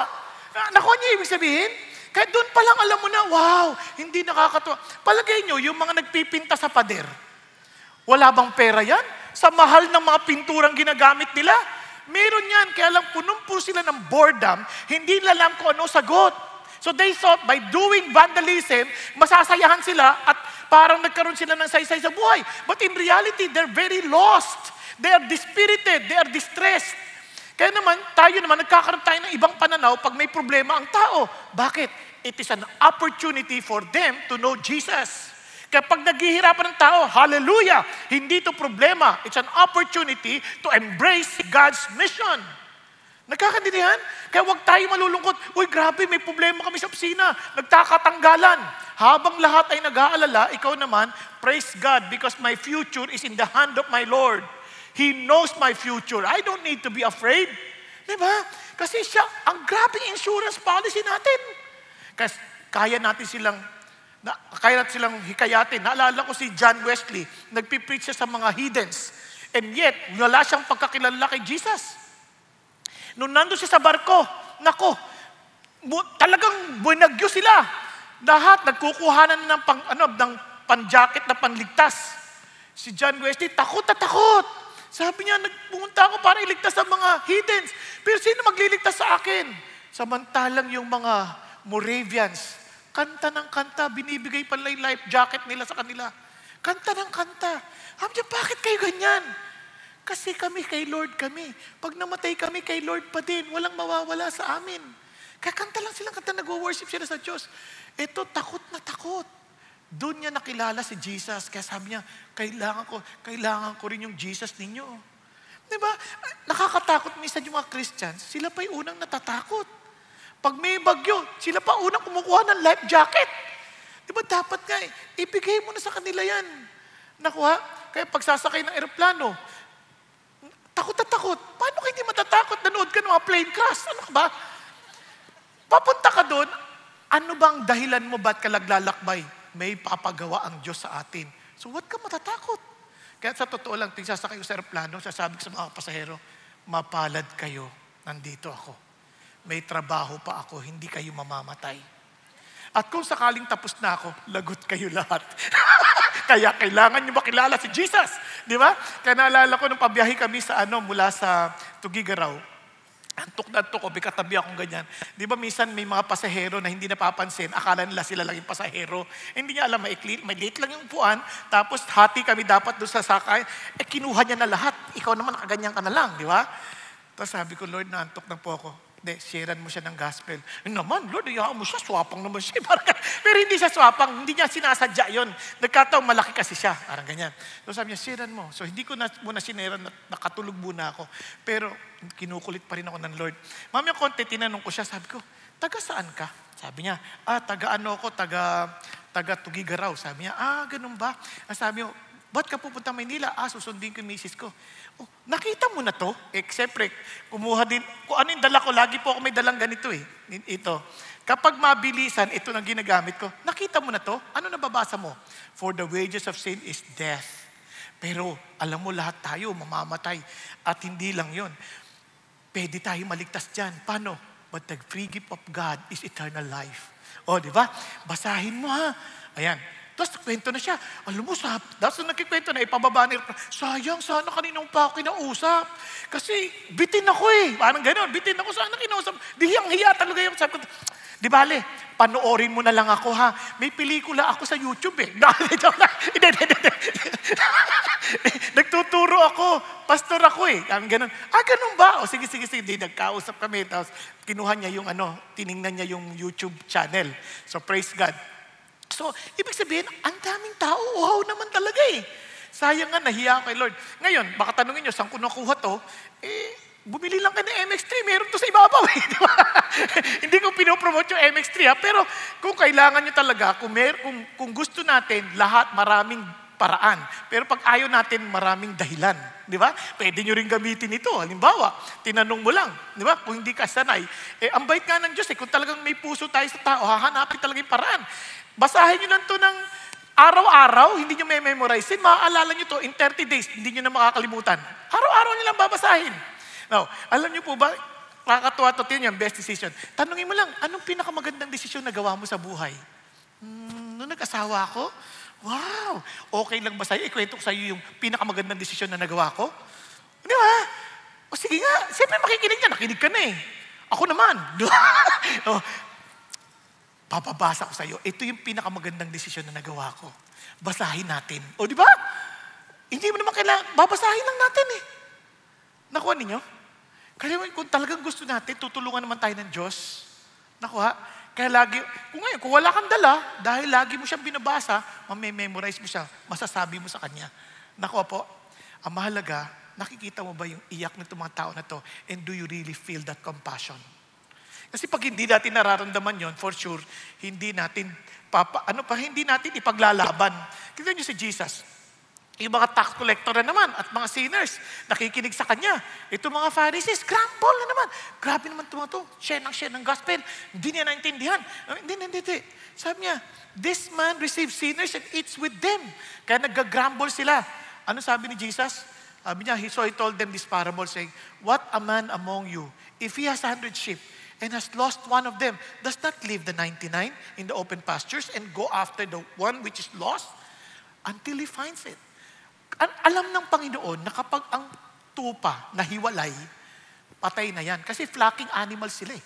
Nakuha niyo ibig sabihin? Kaya doon pa lang alam mo na, wow, hindi nakakatuwa. Palagay niyo, yung mga nagpipinta sa pader, wala bang pera yan? Sa mahal ng mga pinturang ginagamit nila? Meron yan, kaya lang punong-puno sila ng boredom, hindi nila alam kung ano sagot. So they thought by doing vandalism, masasayahan sila at parang nagkaroon sila ng saysay sa buhay. But in reality, they're very lost. They are dispirited, they are distressed. Kaya naman, tayo naman, nagkakaroon tayo ng ibang pananaw pag may problema ang tao. Bakit? It is an opportunity for them to know Jesus. Kapag naghihirapan ng tao, hallelujah, hindi ito problema. It's an opportunity to embrace God's mission. Nagkakaintindihan? Kaya huwag tayo malulungkot. Uy, grabe, may problema kami sa opisina. Nagkakatanggalan. Habang lahat ay nag-aalala, ikaw naman, praise God because my future is in the hand of my Lord. He knows my future. I don't need to be afraid. Diba? Kasi siya, ang grabing insurance policy natin. Kasi kaya natin silang hikayatin. Naalala ko si John Wesley, nagpipreach siya sa mga heathens. And yet, wala siyang pagkakilala kay Jesus. Nung nandun siya sa barko, talagang bunagyo sila. Lahat, nagkukuhanan ng pan-jacket na panligtas. Si John Wesley, takot na takot. Sabi niya, nagpumunta ako para iligtas sa mga heathens. Pero sino magliligtas sa akin? Samantalang yung mga Moravians, kanta ng kanta, binibigay pala yung life jacket nila sa kanila. Kanta ng kanta. Sabi niya, bakit kayo ganyan? Kasi kami kay Lord kami. Pag namatay kami kay Lord pa din, walang mawawala sa amin. Kaya kanta lang silang kanta, nag-worship sila sa Diyos. Ito, takot na takot. Doon niya nakilala si Jesus. Kaya sabi niya, kailangan ko rin yung Jesus ninyo. Diba? Nakakatakot minsan yung mga Christians, sila pa yung unang natatakot. Pag may bagyo, sila pa unang kumukuha ng life jacket. Diba dapat nga ibigay mo na sa kanila yan. Nakuha? Kaya pagsasakay ng eroplano, takot na takot. Paano kayo hindi matatakot? Nanood ka ng mga plane crash. Ano ka ba? Papunta ka doon, ano bang dahilan mo ba't ka naglalakbay? May papagawa ang Diyos sa atin. So what ka matatakot? Kaya sa totoo lang, tingin sasakay ko sa eroplano, sasabi ko sa mga pasahero, mapalad kayo, nandito ako. May trabaho pa ako, hindi kayo mamamatay. At kung sakaling tapos na ako, lagot kayo lahat. Kaya kailangan nyo makilala si Jesus. Di ba? Kaya naalala ko nung pabiyahe kami mula sa Tugigaraw. Antok na antok ko, katabi akong ganyan. Di ba minsan may mga pasahero na hindi napapansin, akala nila sila lang yung pasahero. Hindi niya alam, may late lang yung upuan, tapos hati kami dapat doon sa sakay, kinuha niya na lahat. Ikaw naman nakaganyan ka na lang, di ba? Tapos sabi ko, Lord, naantok na po ako. Hindi, sharean mo siya ng gospel. Naman, Lord, hayaan mo siya, swapang naman siya. Pero hindi siya swapang, hindi niya sinasadya yon. Nagkataong malaki kasi siya, parang ganyan. So sabi niya, sharean mo. So hindi ko na muna sineran, nakatulog muna ako. Pero kinukulit pa rin ako ng Lord. Mamaya konti, tinanong ko siya, sabi ko, taga saan ka? Sabi niya, taga ano ako, taga Tugigaraw. Sabi niya, ganun ba? Sabi niya, ba't ka pupunta Maynila? Susundin ko yung misis ko. Oh, nakita mo na to? Siyempre, kumuha din. Kung ano yung dala ko, lagi po ako may dalang ganito eh. Ito. Kapag mabilisan, ito na ginagamit ko. Nakita mo na to? Ano nababasa mo? For the wages of sin is death. Pero alam mo, lahat tayo mamamatay. At hindi lang yon. Pwede tayo maligtas dyan. Paano? But the free gift of God is eternal life. O, di ba? Basahin mo ha. Ayan. Tapos kwento na siya. Alam mo, tapos nagkikwento na, ipababa niya. Sayang, sana kaninong pa ako kinausap. Kasi bitin ako eh. Parang gano'n, bitin ako, sana kinausap. Dihiyang-hiya talaga yung sabi ko. Di bale, panoorin mo na lang ako ha. May pelikula ako sa YouTube eh. Nagtuturo ako. Pastor ako eh. Ganun. Ganun ba? O sige. Di, nagkausap kami. Tapos kinuha niya yung tiningnan niya yung YouTube channel. So praise God. So, ibig sabihin, ang daming tao, wow naman talaga eh. Sayang nga, nahiya ako kay Lord. Ngayon, baka tanungin nyo, saan ko nakuha to? Bumili lang ka ng MX3, meron to sa ibabaw eh. Di ba? Hindi ko pinopromote yung MX3 ha, pero kung kailangan nyo talaga, kung gusto natin, lahat maraming paraan. Pero pag ayaw natin, maraming dahilan. Di ba? Pwede nyo rin gamitin ito. Halimbawa, tinanong mo lang. Di ba? Kung hindi ka sanay. Ang bait nga ng Diyos eh. Kung talagang may puso tayo sa tao, hahanapin talaga yung paraan. Basahin nyo lang to ng araw-araw, hindi nyo memorize. Maaalala nyo to in 30 days, hindi nyo na makakalimutan. Araw-araw nyo lang babasahin. Now, alam nyo po ba, nakakatuwa to, yun yung best decision. Tanungin mo lang, anong pinakamagandang desisyon na gawa mo sa buhay? Nung nag-asawa ako, wow, okay lang ba sa'yo? Ikwento ko sa'yo yung pinakamagandang desisyon na nagawa ko? Di ba? O sige nga, siyempre makikinig ka, nakinig ka na eh. Ako naman. Papabasa ko sa iyo. Ito yung pinakamagandang desisyon na nagawa ko. Basahin natin. O di ba? Hindi mo naman kailangan, babasahin lang natin eh. Nakuha ninyo? Kaya kung talagang gusto natin, tutulungan naman tayo ng Diyos. Nakuha? Kaya lagi, kung wala kang dala, dahil lagi mo siyang binabasa, mamememorize mo siya, masasabi mo sa Kanya. Nakuha po, ang mahalaga, nakikita mo ba yung iyak ng mga tao na to? And do you really feel that compassion? Kasi pag hindi natin nararamdaman yon, for sure, hindi natin ipaglalaban. Kita niyo si Jesus. Yung mga tax collector na naman at mga sinners, nakikinig sa Kanya. Ito mga Pharisees, grumble na naman. Grabe naman ito. Share ng gospel. Hindi niya naintindihan. Hindi. Sabi niya, this man receives sinners and eats with them. Kaya nag-grumble sila. Ano sabi ni Jesus? Sabi niya, so he told them this parable saying, what a man among you, if he has 100 sheep, and has lost one of them, does not leave the 99 in the open pastures and go after the one which is lost until he finds it. Alam ng Panginoon na kapag ang tupa nahiwalay, patay na yan. Kasi flocking animals sila eh.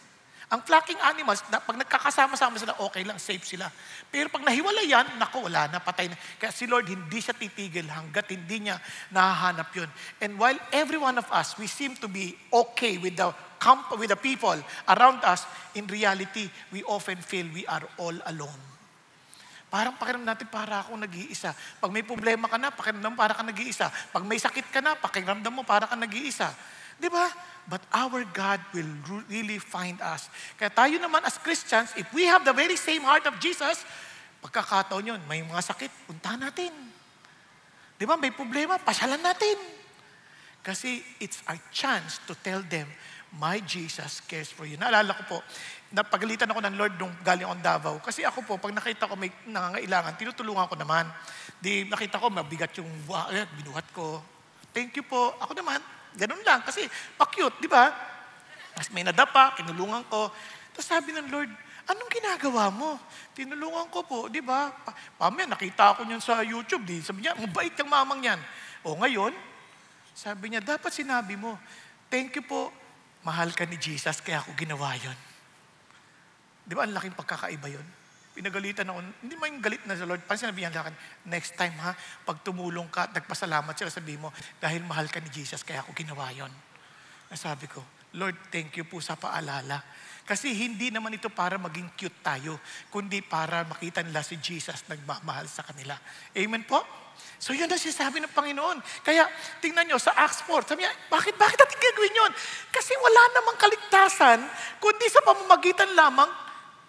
Ang flocking animals, pag nagkakasama-sama sila, okay lang, safe sila. Pero pag nahiwalay yan, naku, wala na, patay na. Kaya si Lord hindi siya titigil hanggat hindi niya nahahanap yun. And while every one of us, we seem to be okay with the people around us, in reality, we often feel we are all alone. Parang pakiramdam natin para akong nag-iisa. Pag may problema ka na, pakiramdam mo para ka nag-iisa. Pag may sakit ka na, pakiramdam mo para ka nag-iisa. Di ba? But our God will really find us. Kaya tayo naman as Christians, if we have the very same heart of Jesus, pagkakataon yun, may mga sakit, puntahan natin. Di ba? May problema, pasyalan natin. Kasi it's our chance to tell them, my Jesus cares for you. Naalala ko po, napagalitan ako ng Lord nung galing akong Davao. Kasi ako po, pag nakita ko may nangangailangan, tinutulungan ko naman. Di nakita ko, mabigat yung binuhat ko. Thank you po. Ako naman, ganun lang. Kasi pa-cute, di ba? Mas may nadapa, kinulungan ko. Tapos sabi ng Lord, anong ginagawa mo? Tinulungan ko po, di ba? Pamaya, nakita ako niyan sa YouTube. Sabi niya, mabait kang mamang yan. O ngayon, sabi niya, dapat sinabi mo, thank you po, mahal ka ni Jesus, kaya ako ginawa yon. Di ba, ang laking pagkakaiba yon? Pinagalitan ako, hindi mo yung galit na sa Lord. Parang sinabihan sa akin, next time ha, pag tumulong ka at nagpasalamat sila, sabihin mo, dahil mahal ka ni Jesus, kaya ako ginawa yon. Sabi ko, Lord, thank you po sa paalala. Kasi hindi naman ito para maging cute tayo, kundi para makita nila si Jesus nagmamahal sa kanila. Amen po? So yun ang sinasabi ng Panginoon. Kaya tingnan nyo sa Acts 4, sabi niya, bakit natin gagawin yun? Kasi wala namang kaligtasan, kundi sa pamamagitan lamang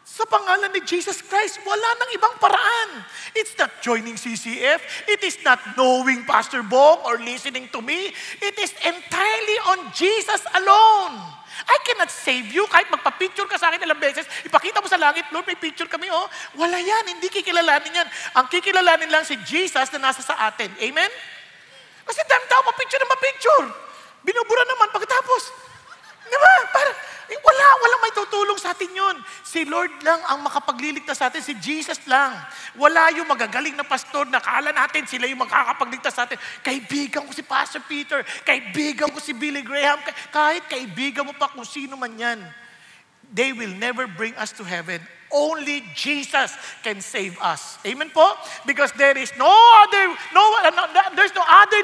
sa pangalan ni Jesus Christ. Wala nang ibang paraan. It's not joining CCF. It is not knowing Pastor Bong or listening to me. It is entirely on Jesus alone. I cannot save you. Kahit magpa-picture ka sa akin ilang beses, ipakita mo sa langit, Lord, may picture kami, oh. Wala yan. Hindi kikilalanin yan. Ang kikilalanin lang si Jesus na nasa sa atin. Amen? Kasi dami tao pa-picture na ma-picture. Binubura naman pagkatapos. Di ba? Walang may tutulong sa atin yun. Si Lord lang ang makapagliligtas sa atin. Si Jesus lang. Wala yung magagaling na pastor na kala natin sila yung makakapagligtas sa atin. Kaibigan ko si Pastor Peter. Kaibigan ko si Billy Graham. Kahit kaibigan mo pa kung sino man yan. They will never bring us to heaven. Only Jesus can save us. Amen po? Because there's no other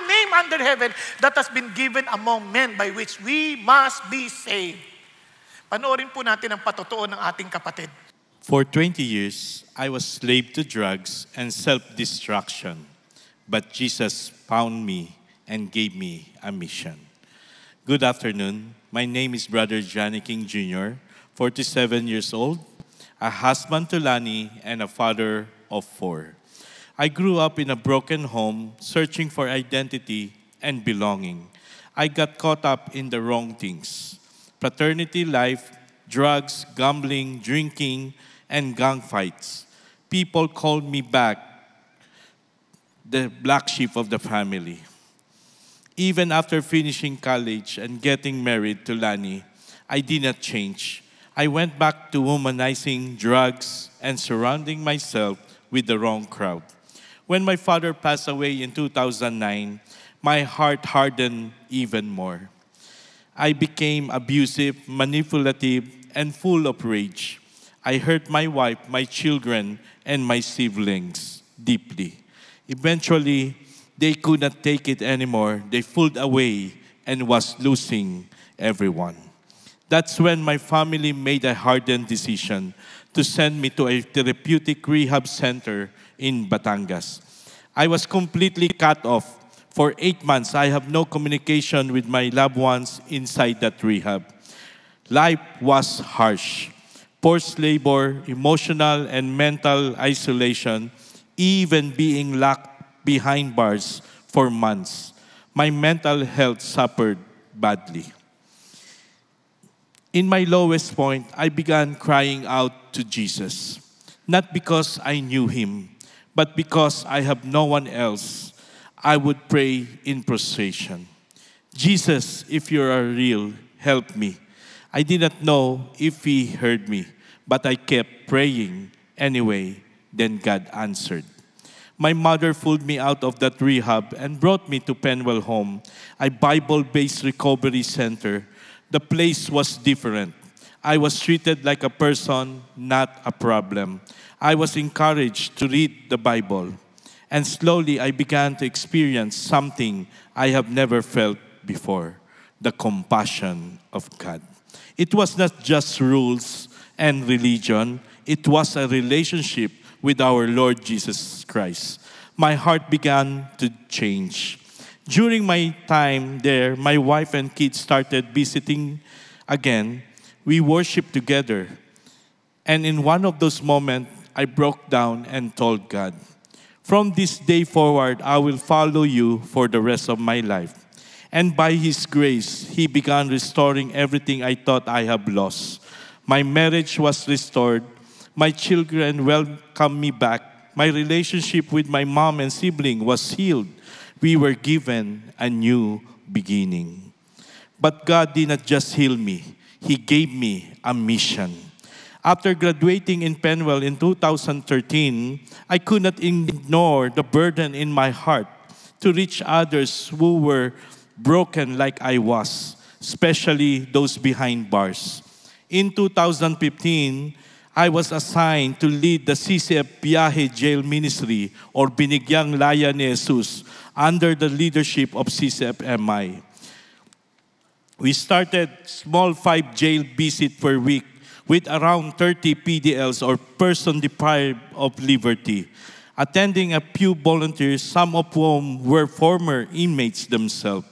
name under heaven that has been given among men by which we must be saved. Panoorin po natin ang patotoo ng ating kapatid. For 20 years, I was slave to drugs and self-destruction. But Jesus found me and gave me a mission. Good afternoon. My name is Brother Johnny King Jr., 47 years old, a husband to Lani, and a father of 4. I grew up in a broken home, searching for identity and belonging. I got caught up in the wrong things. Fraternity life, drugs, gambling, drinking, and gang fights. People called me back the black sheep of the family. Even after finishing college and getting married to Lani, I did not change. I went back to womanizing, drugs, and surrounding myself with the wrong crowd. When my father passed away in 2009, my heart hardened even more. I became abusive, manipulative, and full of rage. I hurt my wife, my children, and my siblings deeply. Eventually, they could not take it anymore. They pulled away and was losing everyone. That's when my family made a hardened decision to send me to a therapeutic rehab center in Batangas. I was completely cut off. For 8 months, I have no communication with my loved ones inside that rehab. Life was harsh. Forced labor, emotional and mental isolation, even being locked behind bars for months. My mental health suffered badly. In my lowest point, I began crying out to Jesus. Not because I knew Him, but because I have no one else. I would pray in prostration. Jesus, if you are real, help me. I did not know if He heard me, but I kept praying anyway. Then God answered. My mother pulled me out of that rehab and brought me to Penwell Home, a Bible-based recovery center. The place was different. I was treated like a person, not a problem. I was encouraged to read the Bible. And slowly, I began to experience something I have never felt before, the compassion of God. It was not just rules and religion. It was a relationship with our Lord Jesus Christ. My heart began to change. During my time there, my wife and kids started visiting again. We worshiped together. And in one of those moments, I broke down and told God, from this day forward, I will follow you for the rest of my life. And by His grace, He began restoring everything I thought I have lost. My marriage was restored. My children welcomed me back. My relationship with my mom and sibling was healed. We were given a new beginning. But God did not just heal me. He gave me a mission. After graduating in Penwell in 2013, I could not ignore the burden in my heart to reach others who were broken like I was, especially those behind bars. In 2015, I was assigned to lead the CCF Biyahe Jail Ministry or Binigyang Laya ni Jesus under the leadership of CCF MI. We started small 5 jail visit per week with around 30 PDLs or person deprived of liberty, attending a few volunteers, some of whom were former inmates themselves.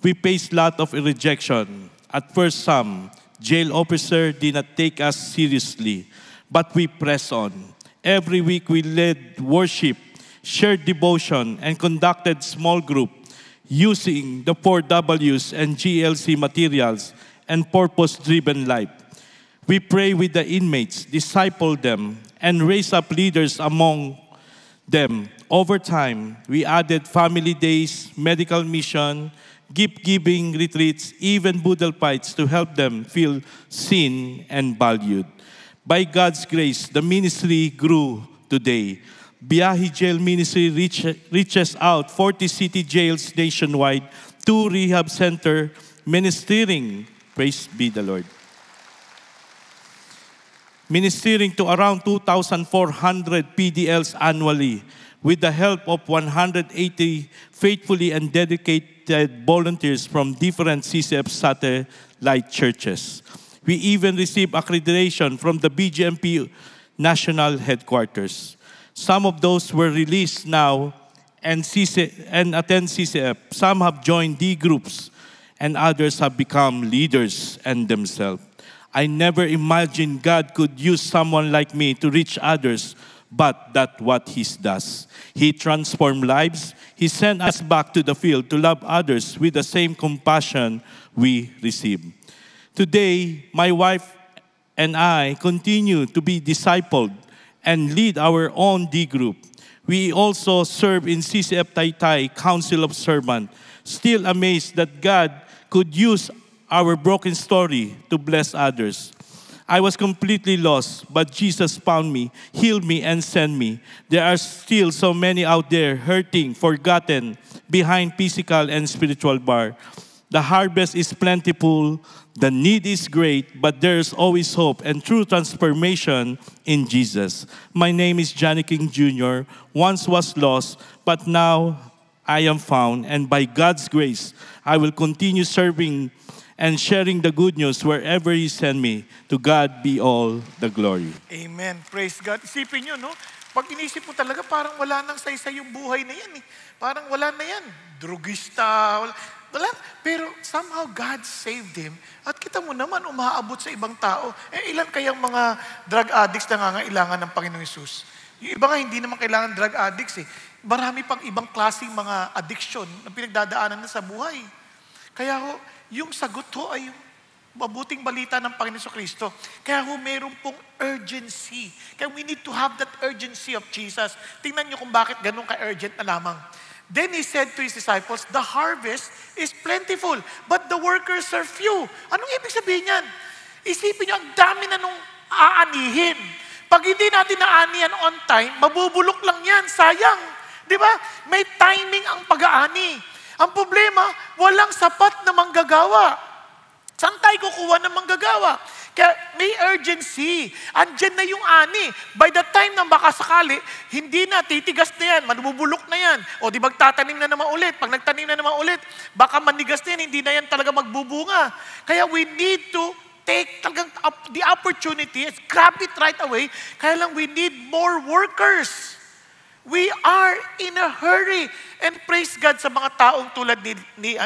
We faced a lot of rejection. At first, some jail officer did not take us seriously, but we pressed on. Every week we led worship, shared devotion, and conducted small group using the 4Ws and GLC materials and purpose-driven life. We pray with the inmates, disciple them, and raise up leaders among them. Over time, we added family days, medical mission, gift-giving retreats, even boodle fights to help them feel seen and valued. By God's grace, the ministry grew today. Biyahe Jail Ministry reaches out 40 city jails nationwide, 2 rehab center ministering, praise be the Lord, ministering to around 2,400 PDLs annually with the help of 180 faithfully and dedicated volunteers from different CCF satellite churches. We even received accreditation from the BGMP national headquarters. Some of those were released now and attend CCF. Some have joined D groups and others have become leaders and themselves. I never imagined God could use someone like me to reach others, but that's what He does. He transformed lives. He sent us back to the field to love others with the same compassion we receive. Today, my wife and I continue to be discipled and lead our own D group. We also serve in CCF Taytay Council of Servants, still amazed that God could use our broken story to bless others. I was completely lost, but Jesus found me, healed me, and sent me. There are still so many out there hurting, forgotten, behind physical and spiritual bar. The harvest is plentiful, the need is great, but there's always hope and true transformation in Jesus. My name is Johnny King Jr. Once was lost, but now I am found, and by God's grace, I will continue serving and sharing the good news wherever He send me. To God be all the glory. Amen. Praise God. Isipin nyo, no? Pag inisip mo talaga, parang wala nang saysay yung buhay na yan. Eh. Parang wala na yan. Drugista, wala. Pero somehow God saved him. At kita mo naman, umaabot sa ibang tao. Eh, ilan kayang mga drug addicts na nangangailangan ng Panginoong Hesus? Yung iba nga, hindi naman kailangan drug addicts eh. Marami pang ibang klaseng mga addiction na pinagdadaanan na sa buhay. Kaya ho, yung sagot ho ay yung mabuting balita ng Panginoon Kristo. Kaya ho, meron pong urgency. Kaya we need to have that urgency of Jesus. Tingnan nyo kung bakit ganun ka-urgent na lamang. Then He said to His disciples, the harvest is plentiful, but the workers are few. Anong ibig sabihin yan? Isipin nyo, ang dami na nung aanihin. Pag hindi natin naanihan on time, mabubulok lang yan, sayang. Di ba? May timing ang pag-aani. Ang problema, walang sapat na manggagawa. Saan tayo kukuha ng manggagawa? Kaya may urgency. Andyan na yung ani. By the time na baka sakali, hindi na, titigas na yan, manubulok na yan. O di magtatanim na naman ulit. Pag nagtanim na naman ulit, baka manigas na yan, hindi na yan talaga magbubunga. Kaya we need to take talagang the opportunity, grab it right away. Kaya lang we need more workers. We are in a hurry. And praise God sa mga taong tulad ni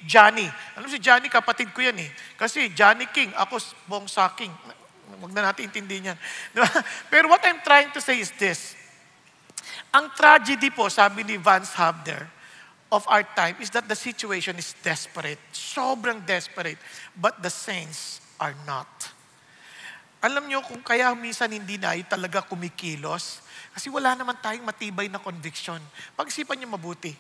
Johnny. Alam si Johnny, kapatid ko yan eh. Kasi Johnny King, ako Bongsa King. Huwag na natin intindihin yan. Diba? Pero what I'm trying to say is this. Ang tragedy po, sabi ni Vance Havner, of our time is that the situation is desperate. Sobrang desperate. But the saints are not. Alam nyo kung kaya minsan hindi na talaga kumikilos, kasi wala naman tayong matibay na conviction. Pag-isipan nyo mabuti.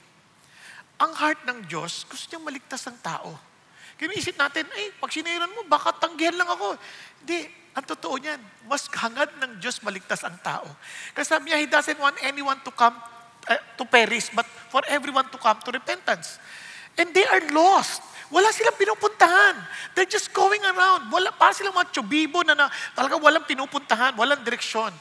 Ang heart ng Diyos, gusto niyang maligtas ang tao. Kaya isip natin, pag siniran mo, baka tanggihan lang ako. Hindi, ang totoo niyan, mas hangad ng Diyos maligtas ang tao. Kasi sabi niya, He doesn't want anyone to come to perish, but for everyone to come to repentance. And they are lost. Wala silang pinupuntahan. They're just going around. Para silang mga tsubibo na talaga walang pinupuntahan, walang direksyon.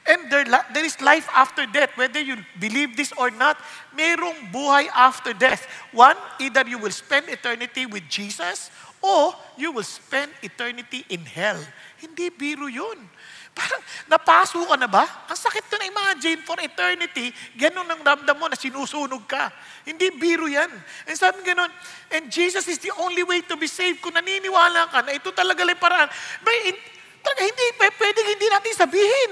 And there is life after death. Whether you believe this or not, mayroong buhay after death. One, either you will spend eternity with Jesus or you will spend eternity in hell. Hindi biro yun. Parang napaso ka na ba? Ang sakit ko na imagine for eternity, ganun ang ramdam mo na sinusunog ka. Hindi biro yan. And sabi ganun, and Jesus is the only way to be saved. Kung naniniwala ka na ito talaga lang paraan, pwedeng hindi natin sabihin.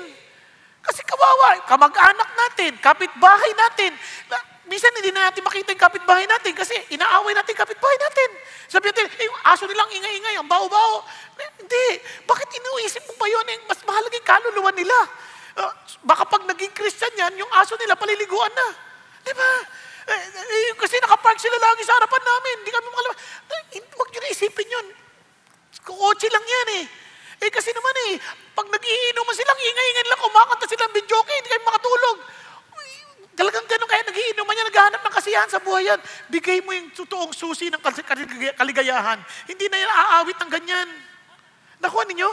Kasi kawawa, kamag-anak natin, kapitbahay natin. Minsan hindi na natin makita yung kapitbahay natin kasi inaaway natin kapitbahay natin. Sabi natin, yung aso nilang ingay-ingay, ang bao-bao. Hindi. Bakit inuisip mo pa yun? Mas mahalaga yung kaluluwa nila. Baka pag naging Christian yan, yung aso nila paliliguan na. Di ba? Kasi nakapark sila lagi sa harapan namin. Hindi kami makalabas. Huwag nyo na isipin yun. Kukotse lang yan eh. Kasi naman pag nag-iinuman silang ingay-ingay lang, kumakanta silang bidyoke, hindi kami makatulog. Talagang ganun kaya nag-iinuman niya, naghahanap ng kasiyahan sa buhay yan. Bigay mo yung totoong susi ng kaligayahan. Hindi na yan aawit ng ganyan. Nakuha ninyo?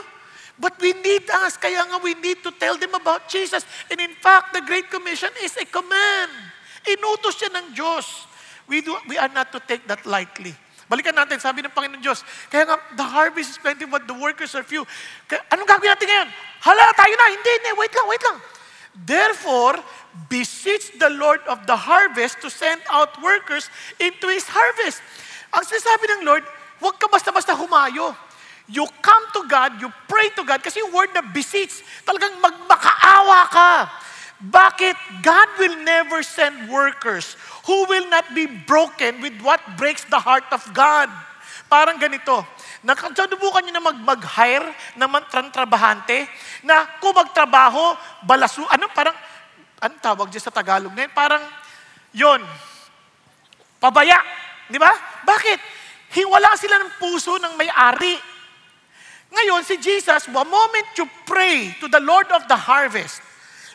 But we need us. Kaya nga we need to tell them about Jesus. And in fact, the Great Commission is a command. Inutos siya ng Diyos. We are not to take that lightly. Balikan natin, sabi ng Panginoon Diyos, kaya nga, the harvest is plenty, but the workers are few. Kaya, anong gagawin natin ngayon? Hala, tayo na. Hindi, wait lang. Therefore, beseech the Lord of the harvest to send out workers into His harvest. Ang sinasabi ng Lord, huwag ka basta-basta humayo. You come to God, you pray to God, kasi yung word na beseech, talagang magmakaawa ka. Bakit? God will never send workers who will not be broken with what breaks the heart of God. Parang ganito, subukan nyo na mag-hire na trabahante na kung magtrabaho, anong tawag dyan sa Tagalog na yun? Parang, yun, pabaya. Di ba? Bakit? Wala sila ng puso ng may-ari. Ngayon, si Jesus, the moment you pray to the Lord of the harvest,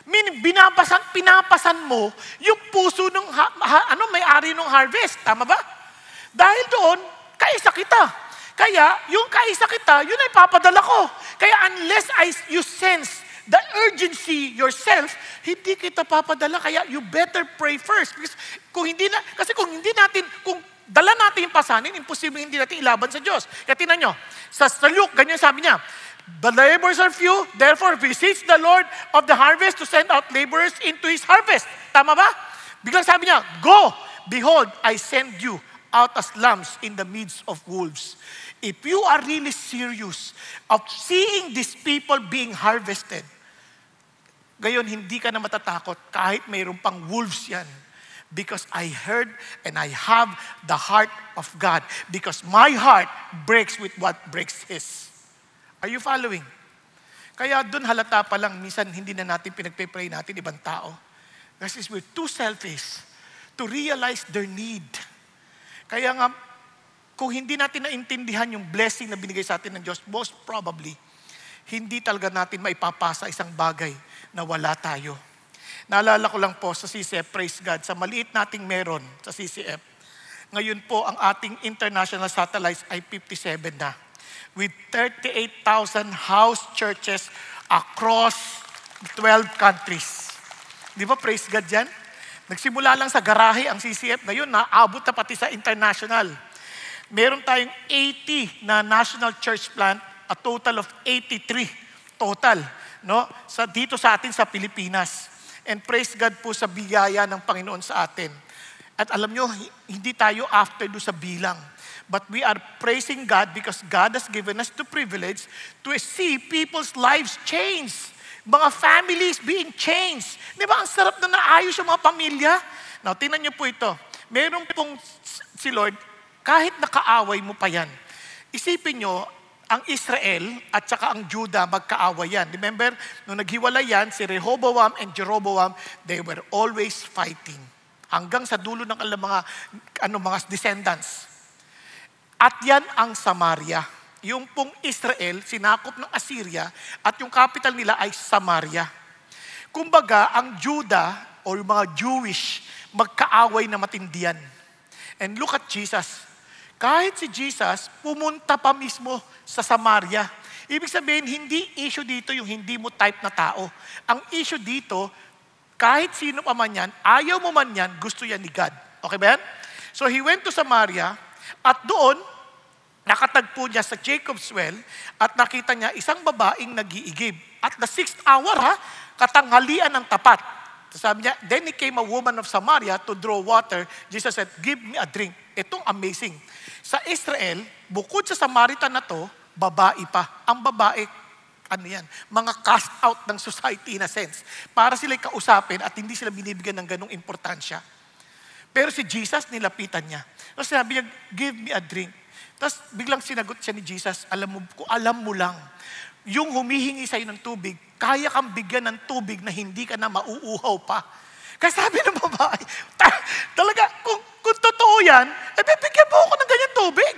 meaning, pinapasan mo yung puso ng may-ari ng harvest. Tama ba? Dahil doon, kaisa kita. Kaya, yung kaisa kita, yun ay papadala ko. Kaya unless you sense the urgency yourself, hindi kita papadala. Kaya you better pray first. Because kung dala natin yung pasanin, imposible hindi natin ilaban sa Diyos. Kaya tinan nyo, sa Luke, ganyan sabi niya, the laborers are few, therefore beseech the Lord of the harvest to send out laborers into His harvest. Tama ba? Biglang sabi niya, go, behold, I send you out as lambs in the midst of wolves. If you are really serious of seeing these people being harvested, gayon hindi ka na matatakot kahit mayroon pang wolves yan. Because I heard and I have the heart of God. Because my heart breaks with what breaks His. Are you following? Kaya doon halata pa lang, minsan hindi na natin pinagpe-pray natin ibang tao. Kasi we're too selfish to realize their need. Kaya nga, kung hindi natin naintindihan yung blessing na binigay sa atin ng Diyos, most probably, hindi talaga natin maipapasa isang bagay na wala tayo. Naalala ko lang po sa CCF, praise God, sa maliit nating meron sa CCF. Ngayon po, ang ating international satellites ay 57 na. With 38,000 house churches across 12 countries. Di ba, praise God dyan? Nagsimula lang sa garahe ang CCF, ngayon naabot na pati sa international. Meron tayong 80 na national church plant, a total of 83 total, no? Dito sa atin sa Pilipinas. And praise God po sa biyaya ng Panginoon sa atin. At alam nyo, hindi tayo after do sa bilang. But we are praising God because God has given us the privilege to see people's lives change. Mga families being changed. Di ba, ang sarap na naayos yung mga pamilya? Now, tingnan niyo po ito. Meron pong si Lord, kahit nakaaway mo pa yan, isipin nyo, ang Israel at saka ang Judah magkaaway yan. Remember, nung naghiwalay yan, si Rehoboam and Jeroboam, they were always fighting. Hanggang sa dulo ng mga descendants. At yan ang Samaria. Yung pong Israel, sinakop ng Assyria, at yung capital nila ay Samaria. Kumbaga, ang Judah, o yung mga Jewish, magkaaway na matindiyan. And look at Jesus. Kahit si Jesus, pumunta pa mismo sa Samaria. Ibig sabihin, hindi issue dito yung hindi mo type na tao. Ang issue dito, kahit sino pa man yan, ayaw mo man yan, gusto yan ni God. Okay ba yan? So he went to Samaria, at doon, nakatagpo niya sa Jacob's well, at nakita niya isang babaeng nag-iigib. At the 6th hour, katanghalian ng tapat. Sabi niya, then he came a woman of Samaria to draw water. Jesus said, give me a drink. Itong amazing. Sa Israel, bukod sa Samaritan na to, babae pa. Ang babae, ano yan? Mga cast out ng society in a sense. Para sila'y kausapin at hindi sila binibigyan ng ganong importansya. Pero si Jesus, nilapitan niya. Tapos sabi niya, give me a drink. Tapos biglang sinagot siya ni Jesus, alam mo lang, yung humihingi sa'yo ng tubig, kaya kang bigyan ng tubig na hindi ka na mauuhaw pa. Kaya sabi ng babae, talaga, kung totoo yan, bibigyan mo ako ng ganyan tubig.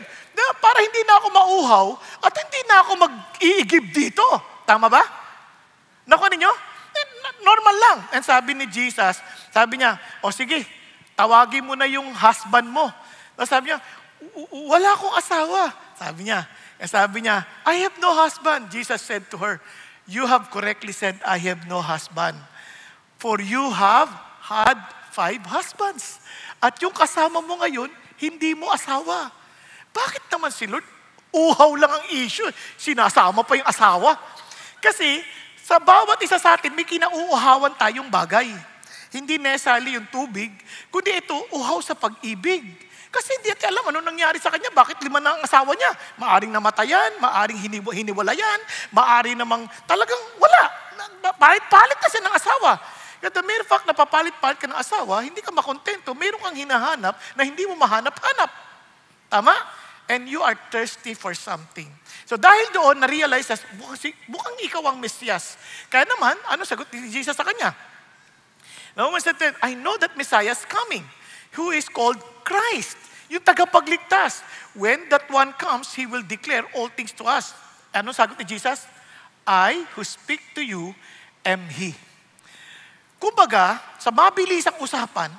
Para hindi na ako mauhaw at hindi na ako mag-iigib dito. Tama ba? Nakuha ninyo? Normal lang. And sabi ni Jesus, sabi niya, o sige, tawagin mo na yung husband mo. Tapos sabi niya, wala akong asawa. Sabi niya, I have no husband. Jesus said to her, you have correctly said, I have no husband. For you have had 5 husbands. At yung kasama mo ngayon, hindi mo asawa. Bakit naman si Lord? Uhaw lang ang issue. Sinasama pa yung asawa. Kasi sa bawat isa sa atin, may kinauuhawan tayong bagay. Hindi necessarily yung tubig, kundi ito, uhaw sa pag-ibig. Kasi hindi natin alam ano nangyari sa kanya, bakit 5 na ang asawa niya. Maaring namatayan, maaring hiniwalayan, maaring namang talagang wala. Palit-palit na siya ng asawa. At the mere fact na papalit-palit ka ng asawa, hindi ka makontento, meron kang hinahanap na hindi mo mahanap-hanap. Tama? And you are thirsty for something. So dahil doon, na-realize na mukhang ikaw ang Mesiyas. Kaya naman, ano sagot ni Jesus sa kanya? No, I know that Messiah is coming, who is called Christ, yung tagapagligtas. When that one comes, He will declare all things to us. Ano sagot ni Jesus? I who speak to you am He. Kumbaga, sa mabilisang usapan,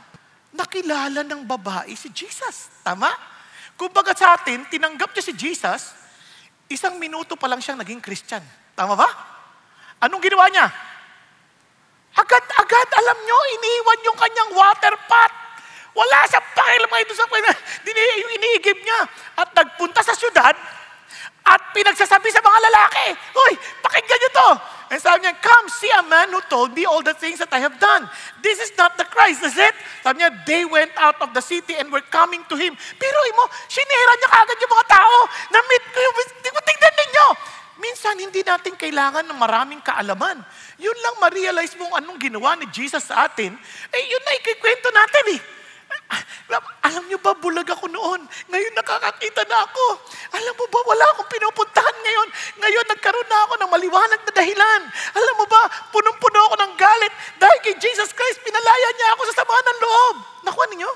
nakilala ng babae si Jesus. Tama? Kumbaga sa atin, tinanggap niya si Jesus, 1 minuto pa lang siyang naging Christian. Tama ba? Anong ginawa niya? Agad-agad, alam nyo, iniwan yung kanyang water pot. Wala sa pakialam ito sa yung iniigib niya. At nagpunta sa syudad at pinagsasabi sa mga lalaki, "Hoy, pakinggan niyo to." And sabi niya, "Come, see a man who told me all the things that I have done. This is not the Christ, is it?" Sabi niya, they went out of the city and were coming to him. Pero sinira niya kagad yung mga tao. Na-meet ko yung, tingnan ninyo. Minsan, hindi natin kailangan ng maraming kaalaman. Yun lang ma-realize mo anong ginawa ni Jesus sa atin, yun na ikikwento natin eh. Alam niyo ba, bulag ako noon. Ngayon nakakakita na ako. Alam mo ba, wala akong pinupuntahan ngayon. Ngayon nagkaroon na ako ng maliwanag na dahilan. Alam mo ba, punong-puno ako ng galit. Dahil kay Jesus Christ, pinalaya niya ako sa samahan ng loob. Nakuha ninyo?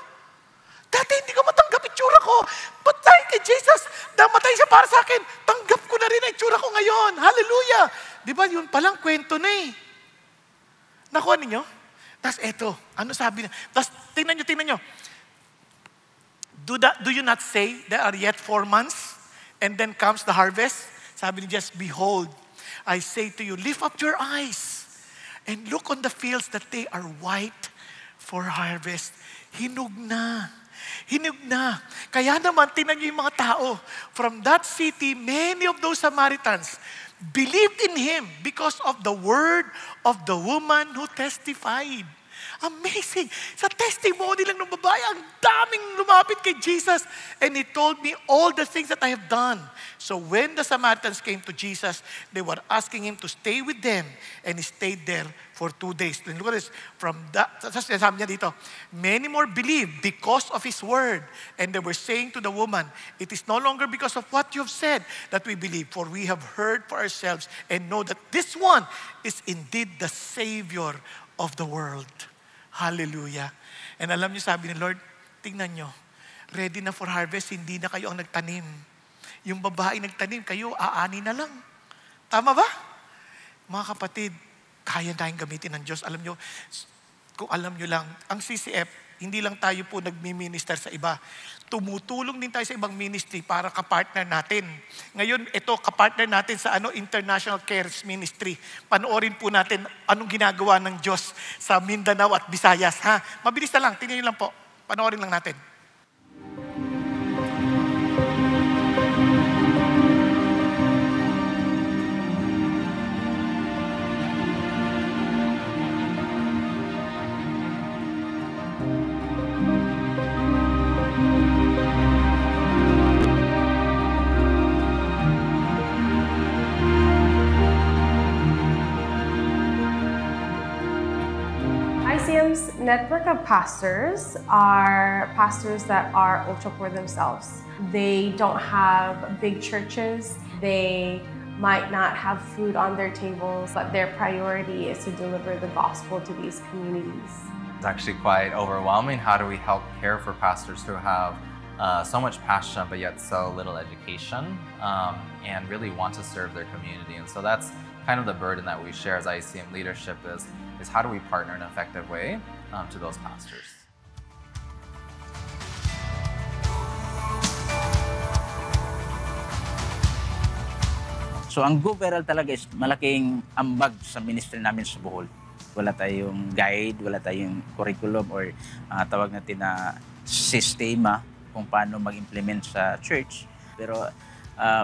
Dati hindi ko matanggap itsura ko. But dahil kay Jesus, namatay siya para sa akin, tanggap ko na rin ang itsura ko ngayon. Hallelujah! Di ba, yun palang kwento na eh. Nakuha ninyo? Tapos eto, ano sabi niya? Tapos tingnan nyo. Do you not say there are yet 4 months and then comes the harvest? Sabi niya, just behold, I say to you, lift up your eyes and look on the fields that they are white for harvest. Hinog na. Kaya naman, tingnan niyo yung mga tao. From that city, many of those Samaritans believed in Him because of the word of the woman who testified. Amazing. Sa testimony lang ng babae, ang daming lumapit kay Jesus. And He told me all the things that I have done. So when the Samaritans came to Jesus, they were asking Him to stay with them. And He stayed there for 2 days. And look at this. From that, sabi niya dito, many more believed because of His word. And they were saying to the woman, it is no longer because of what you have said that we believe, for we have heard for ourselves and know that this one is indeed the Savior of the world. Hallelujah. And alam niyo, sabi ni Lord, tingnan niyo, ready na for harvest, hindi na kayo ang nagtanim. Yung babae nagtanim, kayo aani na lang. Tama ba? Mga kapatid, kaya tayong gamitin ng Diyos. Alam niyo, kung alam niyo lang, ang CCF, hindi lang tayo po nagmi-minister sa iba. Tumutulong din tayo sa ibang ministry para kapartner natin. Ngayon, ito, kapartner natin sa International Cares Ministry. Panoorin po natin anong ginagawa ng Diyos sa Mindanao at Visayas. Mabilis na lang, tingnan niyo lang po. Panoorin lang natin. ICM's network of pastors are pastors that are ultra poor themselves. They don't have big churches. They might not have food on their tables, but their priority is to deliver the gospel to these communities. It's actually quite overwhelming. How do we help care for pastors who have so much passion but yet so little education and really want to serve their community? And so that's kind of the burden that we share as ICM leadership is how do we partner in an effective way to those pastors? So ang GoViral talaga is malaking ambag sa ministry namin sa Bohol. Wala tayong guide, wala tayong curriculum or tawag natin na sistema kung paano mag-implement sa church. Pero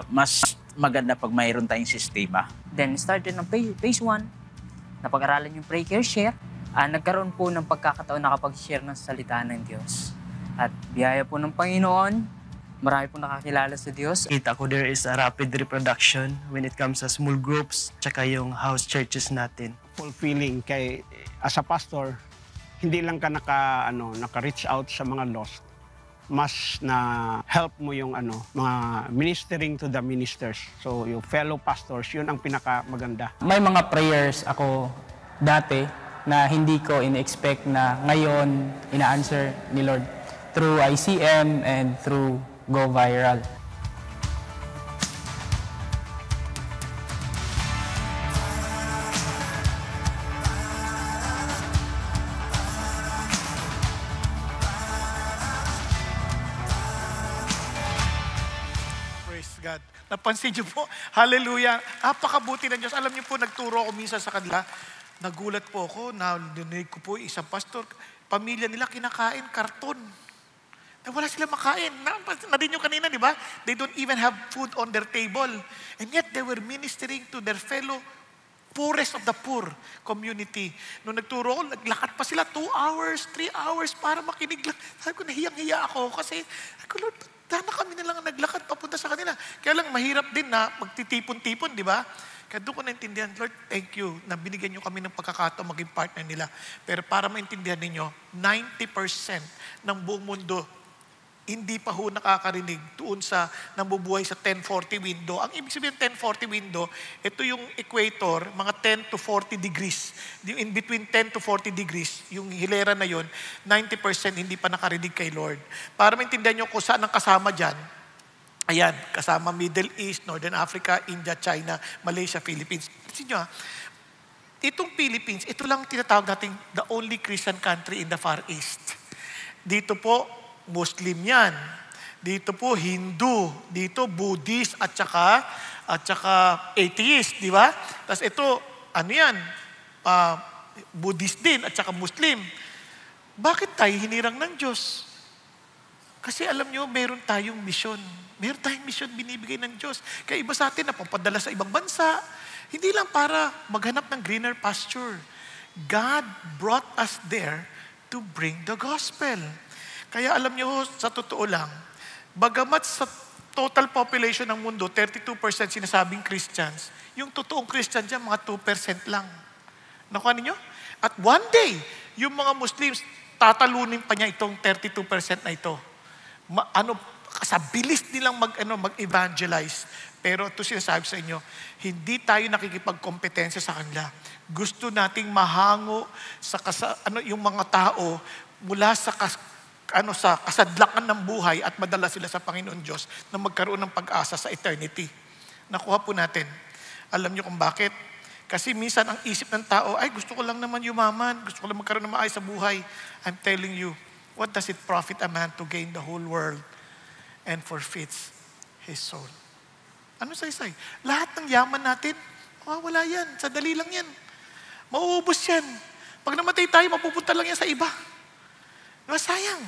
mas maganda pag mayroon tayong sistema. Then started ng phase 1, napag-aralan yung pray, care, share. Nagkaroon po ng pagkakataon nakapag-share ng salita ng Diyos. At biyaya po ng Panginoon, marami po nakakilala sa Diyos. Kita ko there is a rapid reproduction when it comes sa small groups, tsaka yung house churches natin. Fulfilling kay as a pastor, hindi lang ka naka-reach out sa mga lost, mas na help mo yung mga ministering to the ministers. So yung fellow pastors, yun ang pinakamaganda. May mga prayers ako dati na hindi ko in-expect na ngayon ina-answer ni Lord through ICM and through GoViral. Praise God. Napansin niyo po, hallelujah, napakabuti ng Diyos. Alam niyo po, nagturo ako minsan sa kanila, nagulat po ako, narinig ko po isang pastor, pamilya nila kinakain karton. Na wala sila makain. Narinig nyo kanina, di ba? They don't even have food on their table. And yet, they were ministering to their fellow poorest of the poor community. Nung nagturo ko, naglakad pa sila 2 hours, 3 hours para makinig lang. Sabi ko, nahiyang-hiya ako kasi, Lord, sana kami na lang naglakad papunta sa kanila. Kaya lang, mahirap din na magtitipon-tipon, di ba? Kaya doon ko naintindihan, Lord, thank you na binigyan nyo kami ng pagkakataon maging partner nila. Pero para maintindihan ninyo, 90% ng buong mundo hindi pa ho nakakarinig doon sa nabubuhay sa 1040 window. Ang ibig sabihin 1040 window, ito yung equator, mga 10 to 40 degrees. In between 10 to 40 degrees, yung hilera na yon, 90% hindi pa nakarinig kay Lord. Para maintindihan nyo kung saan ang kasama dyan, ayan, kasama Middle East, Northern Africa, India, China, Malaysia, Philippines. Kasi nyo, itong Philippines, ito lang tinatawag natin the only Christian country in the Far East. Dito po, Muslim yan. Dito po, Hindu. Dito, Buddhist at saka atheist, di ba? Tapos ito, yan? Buddhist din at saka Muslim. Bakit tayo hinirang ng Diyos? Kasi alam nyo, meron tayong misyon. Meron tayong misyon binibigay ng Diyos. Kaya iba sa atin na papadala sa ibang bansa. Hindi lang para maghanap ng greener pasture. God brought us there to bring the gospel. Kaya alam nyo, sa totoo lang, bagamat sa total population ng mundo, 32% sinasabing Christians, yung totoong Christian dyan, mga 2% lang. Nakuha ninyo? At one day, yung mga Muslims, tatalunin pa niya itong 32% na ito. Sa bilis nilang mag-evangelize. Pero ito sinasabi sa inyo, hindi tayo nakikipagkompetensya sa kanila. Gusto nating mahango sa yung mga tao mula sa kasadlakan ng buhay at madala sila sa Panginoon Diyos na magkaroon ng pag-asa sa eternity. Nakuha po natin. Alam niyo kung bakit? Kasi minsan ang isip ng tao, ay gusto ko lang naman yumaman, gusto ko lang magkaroon ng maayos sa buhay. I'm telling you, What does it profit a man to gain the whole world and forfeits his soul? Ano saysay? Lahat ng yaman natin, wala yan. Sadali lang yan. Mauubos yan. Pag namatay tayo, mapupunta lang yan sa iba. Diba, sayang.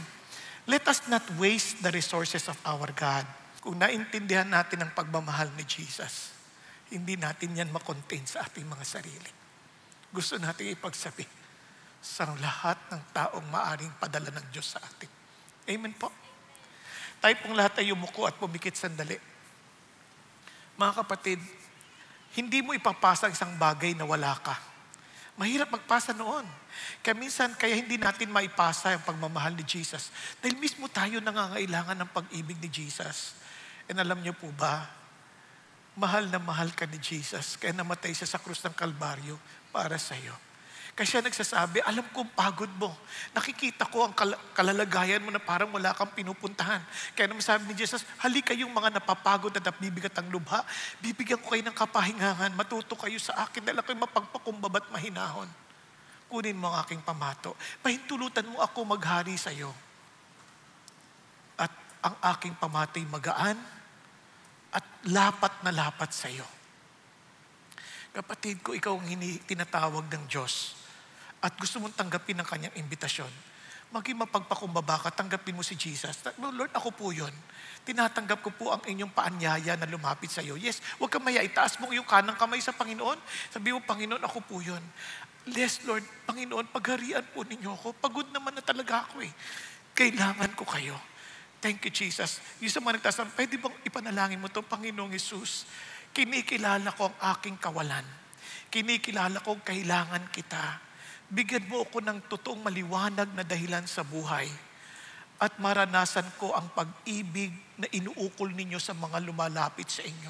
Let us not waste the resources of our God. Kung naintindihan natin ang pagmamahal ni Jesus, hindi natin yan makontain sa ating mga sarili. Gusto natin ipagsabi sa lahat ng taong maaring padala ng Diyos sa atin. Amen po. Tayo pong lahat ay yumuko at pumikit sandali. Mga kapatid, hindi mo ipapasa isang bagay na wala ka. Mahirap magpasa noon. Kaya minsan, kaya hindi natin maipasa ang pagmamahal ni Jesus. Dahil mismo tayo nangangailangan ng pag-ibig ni Jesus. And alam niyo po ba, mahal na mahal ka ni Jesus. Kaya namatay siya sa krus ng Kalbaryo para sa iyo. Kasi siya nagsasabi, alam ko ang pagod mo. Nakikita ko ang kalalagayan mo na parang wala kang pinupuntahan. Kaya naman sabi ni Jesus, halika kayong mga napapagod at nabibigat ang lubha. Bibigyan ko kayo ng kapahingahan. Matuto kayo sa akin dahil ako'y mapagpakumbaba at mahinahon. Kunin mo ang aking pamato. Pahintulutan mo ako maghari sa iyo. At ang aking pamato'y magaan at lapat na lapat sa iyo. Kapatid ko, ikaw ang tinatawag ng Diyos at gusto mong tanggapin ang kanyang imbitasyon, maging mapagpakumbaba ka, tanggapin mo si Jesus. Lord, ako po yun. Tinatanggap ko po ang inyong paanyaya na lumapit sa iyo. Yes, huwag kang maya, itaas mo yung kanang kamay sa Panginoon. Sabi mo, Panginoon, ako po yun. Yes, Lord, Panginoon, pagharian po ninyo ako. Pagod naman na talaga ako eh. Kailangan ko kayo. Thank you, Jesus. Yung sa mga nagtaas, pwede bang ipanalangin mo ito, Panginoong Jesus? Kinikilala ko ang aking kawalan. Kinikilala ko ang kailangan kita. Bigyan mo ako ng totoong maliwanag na dahilan sa buhay. At maranasan ko ang pag-ibig na inuukol ninyo sa mga lumalapit sa inyo.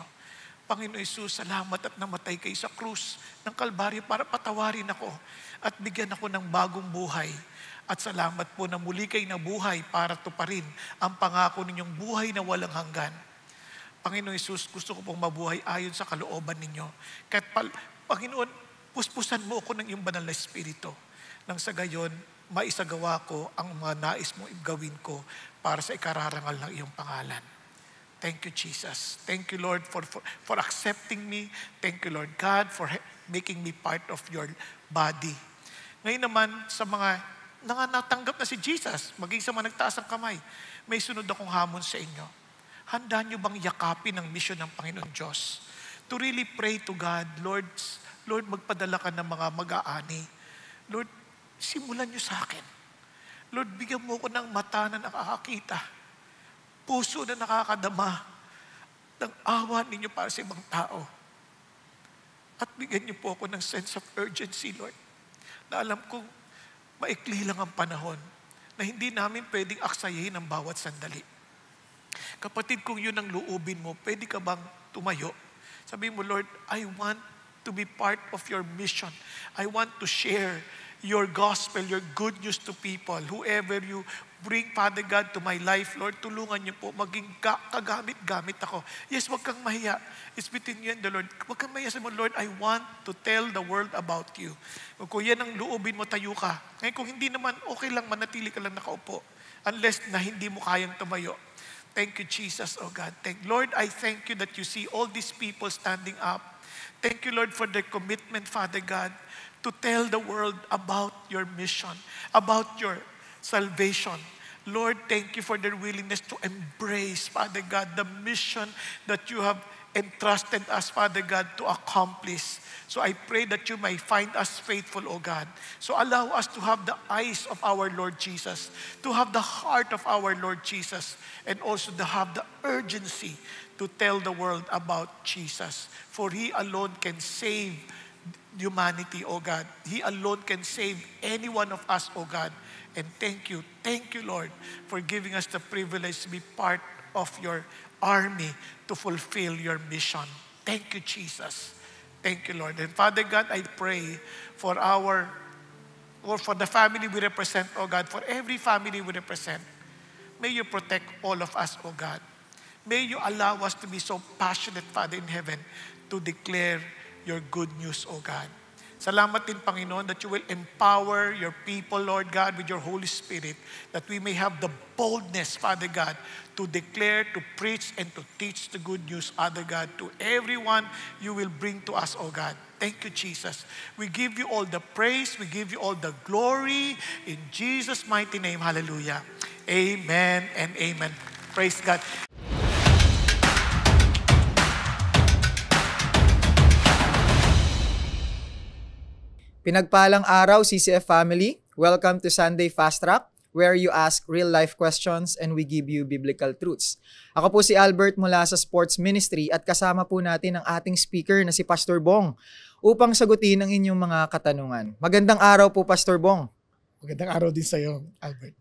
Panginoon Jesus, salamat at namatay kayo sa krus ng Kalbaryo para patawarin ako at bigyan ako ng bagong buhay. At salamat po na muli kayo nabuhay para tuparin ang pangako ninyong buhay na walang hanggan. Panginoon Jesus, gusto ko pong mabuhay ayon sa kalooban ninyo. Kahit Panginoon, puspusan mo ako ng iyong banal na Espiritu. Nang sa gayon, maisagawa ko ang mga nais mo gawin ko para sa ikararangal ng iyong pangalan. Thank you, Jesus. Thank you, Lord, for accepting me. Thank you, Lord God, for making me part of your body. Ngayon naman, sa mga natanggap na si Jesus, maging sa mga nagtaas ang kamay, may sunod akong hamon sa inyo. Handa niyo bang yakapin ang misyon ng Panginoon Diyos? To really pray to God, Lord, magpadala ka ng mga mag-aani. Lord, simulan niyo sa akin. Lord, bigyan mo ko ng mata na nakakakita. Puso na nakakadama ng awa ninyo para sa ibang tao. At bigyan niyo po ako ng sense of urgency, Lord, na alam kong maikli lang ang panahon na hindi namin pwedeng aksayahin ang bawat sandali. Kapatid, kung yun ang loobin mo, pwede ka bang tumayo? Sabihin mo, Lord, I want to be part of your mission. I want to share your gospel, your good news to people. Whoever you bring, Father God, to my life, Lord, tulungan niyo po, maging kagamit-gamit ako. Yes, wag kang mahiya. It's between you and the Lord. Wag kang mahiya. Sabi mo, Lord, I want to tell the world about you. Kung yan ang loobin mo, tayo ka. Ngayon, kung hindi naman, okay lang, manatili ka lang nakaupo. Unless na hindi mo kayang tumayo. Thank you, Jesus, oh God. Lord, I thank you that you see all these people standing up. Thank you, Lord, for their commitment, Father God, to tell the world about your mission, about your salvation. Lord, thank you for their willingness to embrace, Father God, the mission that you have entrusted us, Father God, to accomplish. So I pray that you may find us faithful, O God. So allow us to have the eyes of our Lord Jesus, to have the heart of our Lord Jesus, and also to have the urgency to tell the world about Jesus. For He alone can save humanity, O God. He alone can save any one of us, O God. And thank you, Lord, for giving us the privilege to be part of your army to fulfill your mission. Thank you, Jesus. Thank you, Lord. And Father God, I pray for for the family we represent, O God, for every family we represent. May you protect all of us, O God. May you allow us to be so passionate, Father in heaven, to declare your good news, O God. Salamat din, Panginoon, that you will empower your people, Lord God, with your Holy Spirit, that we may have the boldness, Father God, to declare, to preach, and to teach the good news, Father God, to everyone you will bring to us, oh God. Thank you, Jesus. We give you all the praise. We give you all the glory. In Jesus' mighty name, hallelujah. Amen and amen. Praise God. Pinagpalang araw, CCF family. Welcome to Sunday Fast Track, where you ask real-life questions and we give you biblical truths. Ako po si Albert mula sa Sports Ministry at kasama po natin ang ating speaker na si Pastor Bong upang sagutin ang inyong mga katanungan. Magandang araw po, Pastor Bong. Magandang araw din sa iyo, Albert.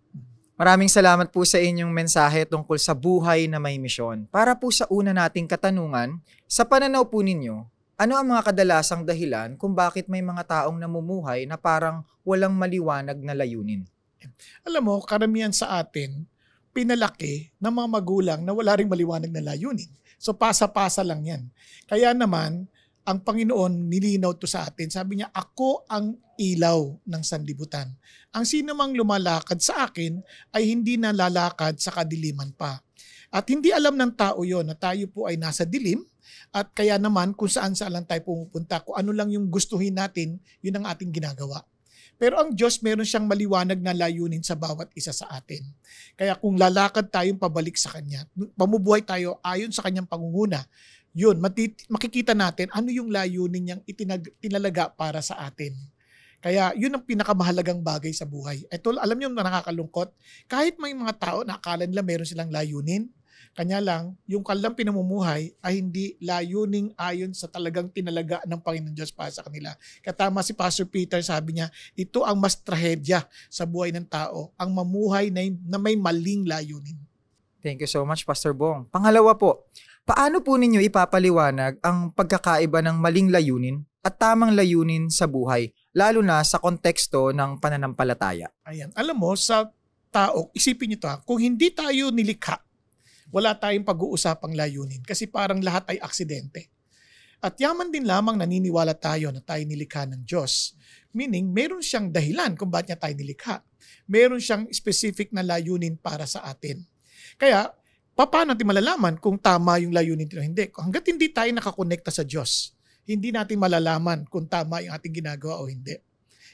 Maraming salamat po sa inyong mensahe tungkol sa buhay na may misyon. Para po sa una nating katanungan, sa pananaw po ninyo, ano ang mga kadalasang dahilan kung bakit may mga taong namumuhay na parang walang maliwanag na layunin? Alam mo, karamihan sa atin, pinalaki ng mga magulang na wala ring maliwanag na layunin. So pasa-pasa lang yan. Kaya naman, ang Panginoon nilinaw to sa atin. Sabi niya, ako ang ilaw ng sanlibutan. Ang sino mang lumalakad sa akin ay hindi nalalakad sa kadiliman pa. At hindi alam ng tao yon na tayo po ay nasa dilim. At kaya naman kung saan lang tayo pumupunta, kung ano lang yung gustuhin natin, yun ang ating ginagawa. Pero ang Diyos meron siyang maliwanag na layunin sa bawat isa sa atin. Kaya kung lalakad tayong pabalik sa Kanya, pamubuhay tayo ayon sa Kanyang pangunguna, yun, makikita natin ano yung layunin niyang itinalaga para sa atin. Kaya yun ang pinakamahalagang bagay sa buhay. Ito, alam niyo na nakakalungkot, kahit may mga tao na akala nila meron silang layunin, kanya lang, yung kanilang pinamumuhay ay hindi layuning ayon sa talagang tinalaga ng Panginoon Diyos para sa kanila. Katama si Pastor Peter, sabi niya, ito ang mas trahedya sa buhay ng tao, ang mamuhay na may maling layunin. Thank you so much, Pastor Bong. Pangalawa po, paano po ninyo ipapaliwanag ang pagkakaiba ng maling layunin at tamang layunin sa buhay, lalo na sa konteksto ng pananampalataya? Ayan. Alam mo, sa tao, isipin niyo to, kung hindi tayo nilikha, wala tayong pag-uusapang layunin kasi parang lahat ay aksidente. At yaman din lamang naniniwala tayo na tayo nilikha ng Diyos. Meaning, meron siyang dahilan kung bakit niya tayo nilikha. Meron siyang specific na layunin para sa atin. Kaya, paano natin malalaman kung tama yung layunin o hindi? Hanggat hindi tayo nakakonekta sa Diyos, hindi natin malalaman kung tama yung ating ginagawa o hindi.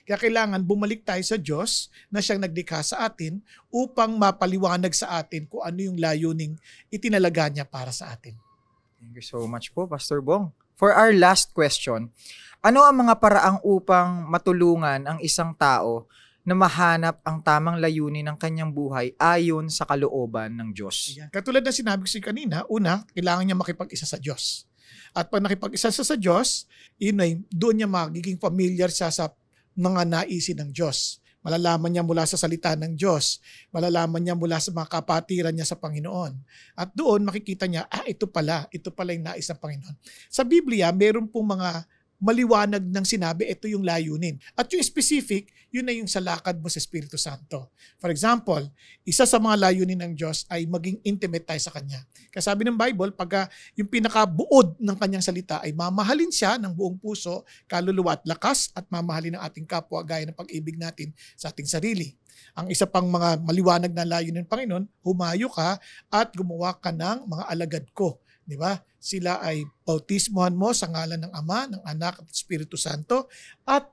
Kaya kailangan bumalik tayo sa Diyos na siyang naglikha sa atin upang mapaliwanag sa atin kung ano yung layuning itinalaga niya para sa atin. Thank you so much po, Pastor Bong. For our last question, ano ang mga paraang upang matulungan ang isang tao na mahanap ang tamang layunin ng kanyang buhay ayon sa kalooban ng Diyos? Ayan. Katulad na sinabi ko sa kanina, una, kailangan niya makipag-isa sa Diyos. At pag nakipag-isa sa Diyos, doon niya magiging familiar siya sa mga naisin ng Diyos. Malalaman niya mula sa salita ng Diyos. Malalaman niya mula sa mga kapatiran niya sa Panginoon. At doon makikita niya, ito pala yung nais ng Panginoon. Sa Biblia, meron pong mga maliwanag ng sinabi, ito yung layunin. At yung specific, yun na yung sa lakad mo sa Espiritu Santo. For example, isa sa mga layunin ng Diyos ay maging intimate tayo sa Kanya. Kasi sabi ng Bible, pagka yung pinakabuod ng Kanyang salita ay mamahalin siya ng buong puso, kaluluwa at lakas, at mamahalin ng ating kapwa gaya ng pag-ibig natin sa ating sarili. Ang isa pang mga maliwanag na layunin ng Panginoon, humayo ka at gumawa ka ng mga alagad ko. Di ba? Sila ay bautismohan mo sa ngalan ng Ama, ng Anak at Espiritu Santo at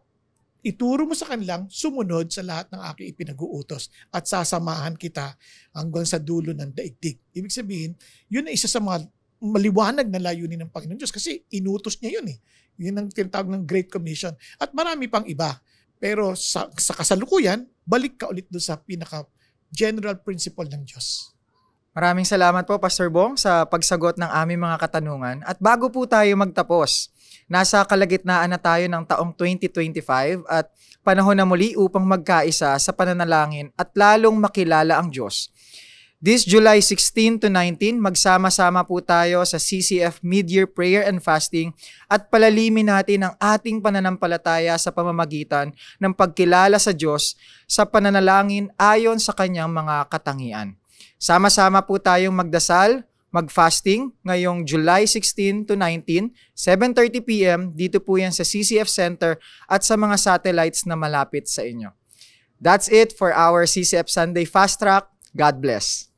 ituro mo sa kanilang sumunod sa lahat ng aking ipinag-uutos at sasamahan kita hanggang sa dulo ng daigdig. Ibig sabihin, yun ay isa sa mga maliwanag na layunin ng Panginoon Diyos kasi inutos niya yun eh. Yun ang tinatawag ng Great Commission. At marami pang iba. Pero sa kasalukuyan, balik ka ulit doon sa pinaka-general principle ng Diyos. Maraming salamat po, Pastor Bong, sa pagsagot ng aming mga katanungan. At bago po tayo magtapos, nasa kalagitnaan na tayo ng taong 2025 at panahon na muli upang magkaisa sa pananalangin at lalong makilala ang Diyos. This July 16 to 19, magsama-sama po tayo sa CCF Mid-Year Prayer and Fasting at palalimin natin ang ating pananampalataya sa pamamagitan ng pagkilala sa Diyos sa pananalangin ayon sa Kanyang mga katangian. Sama-sama po tayong magdasal, mag-fasting ngayong July 16 to 19, 7:30 p.m. Dito po yan sa CCF Center at sa mga satellites na malapit sa inyo. That's it for our CCF Sunday Fast Track. God bless.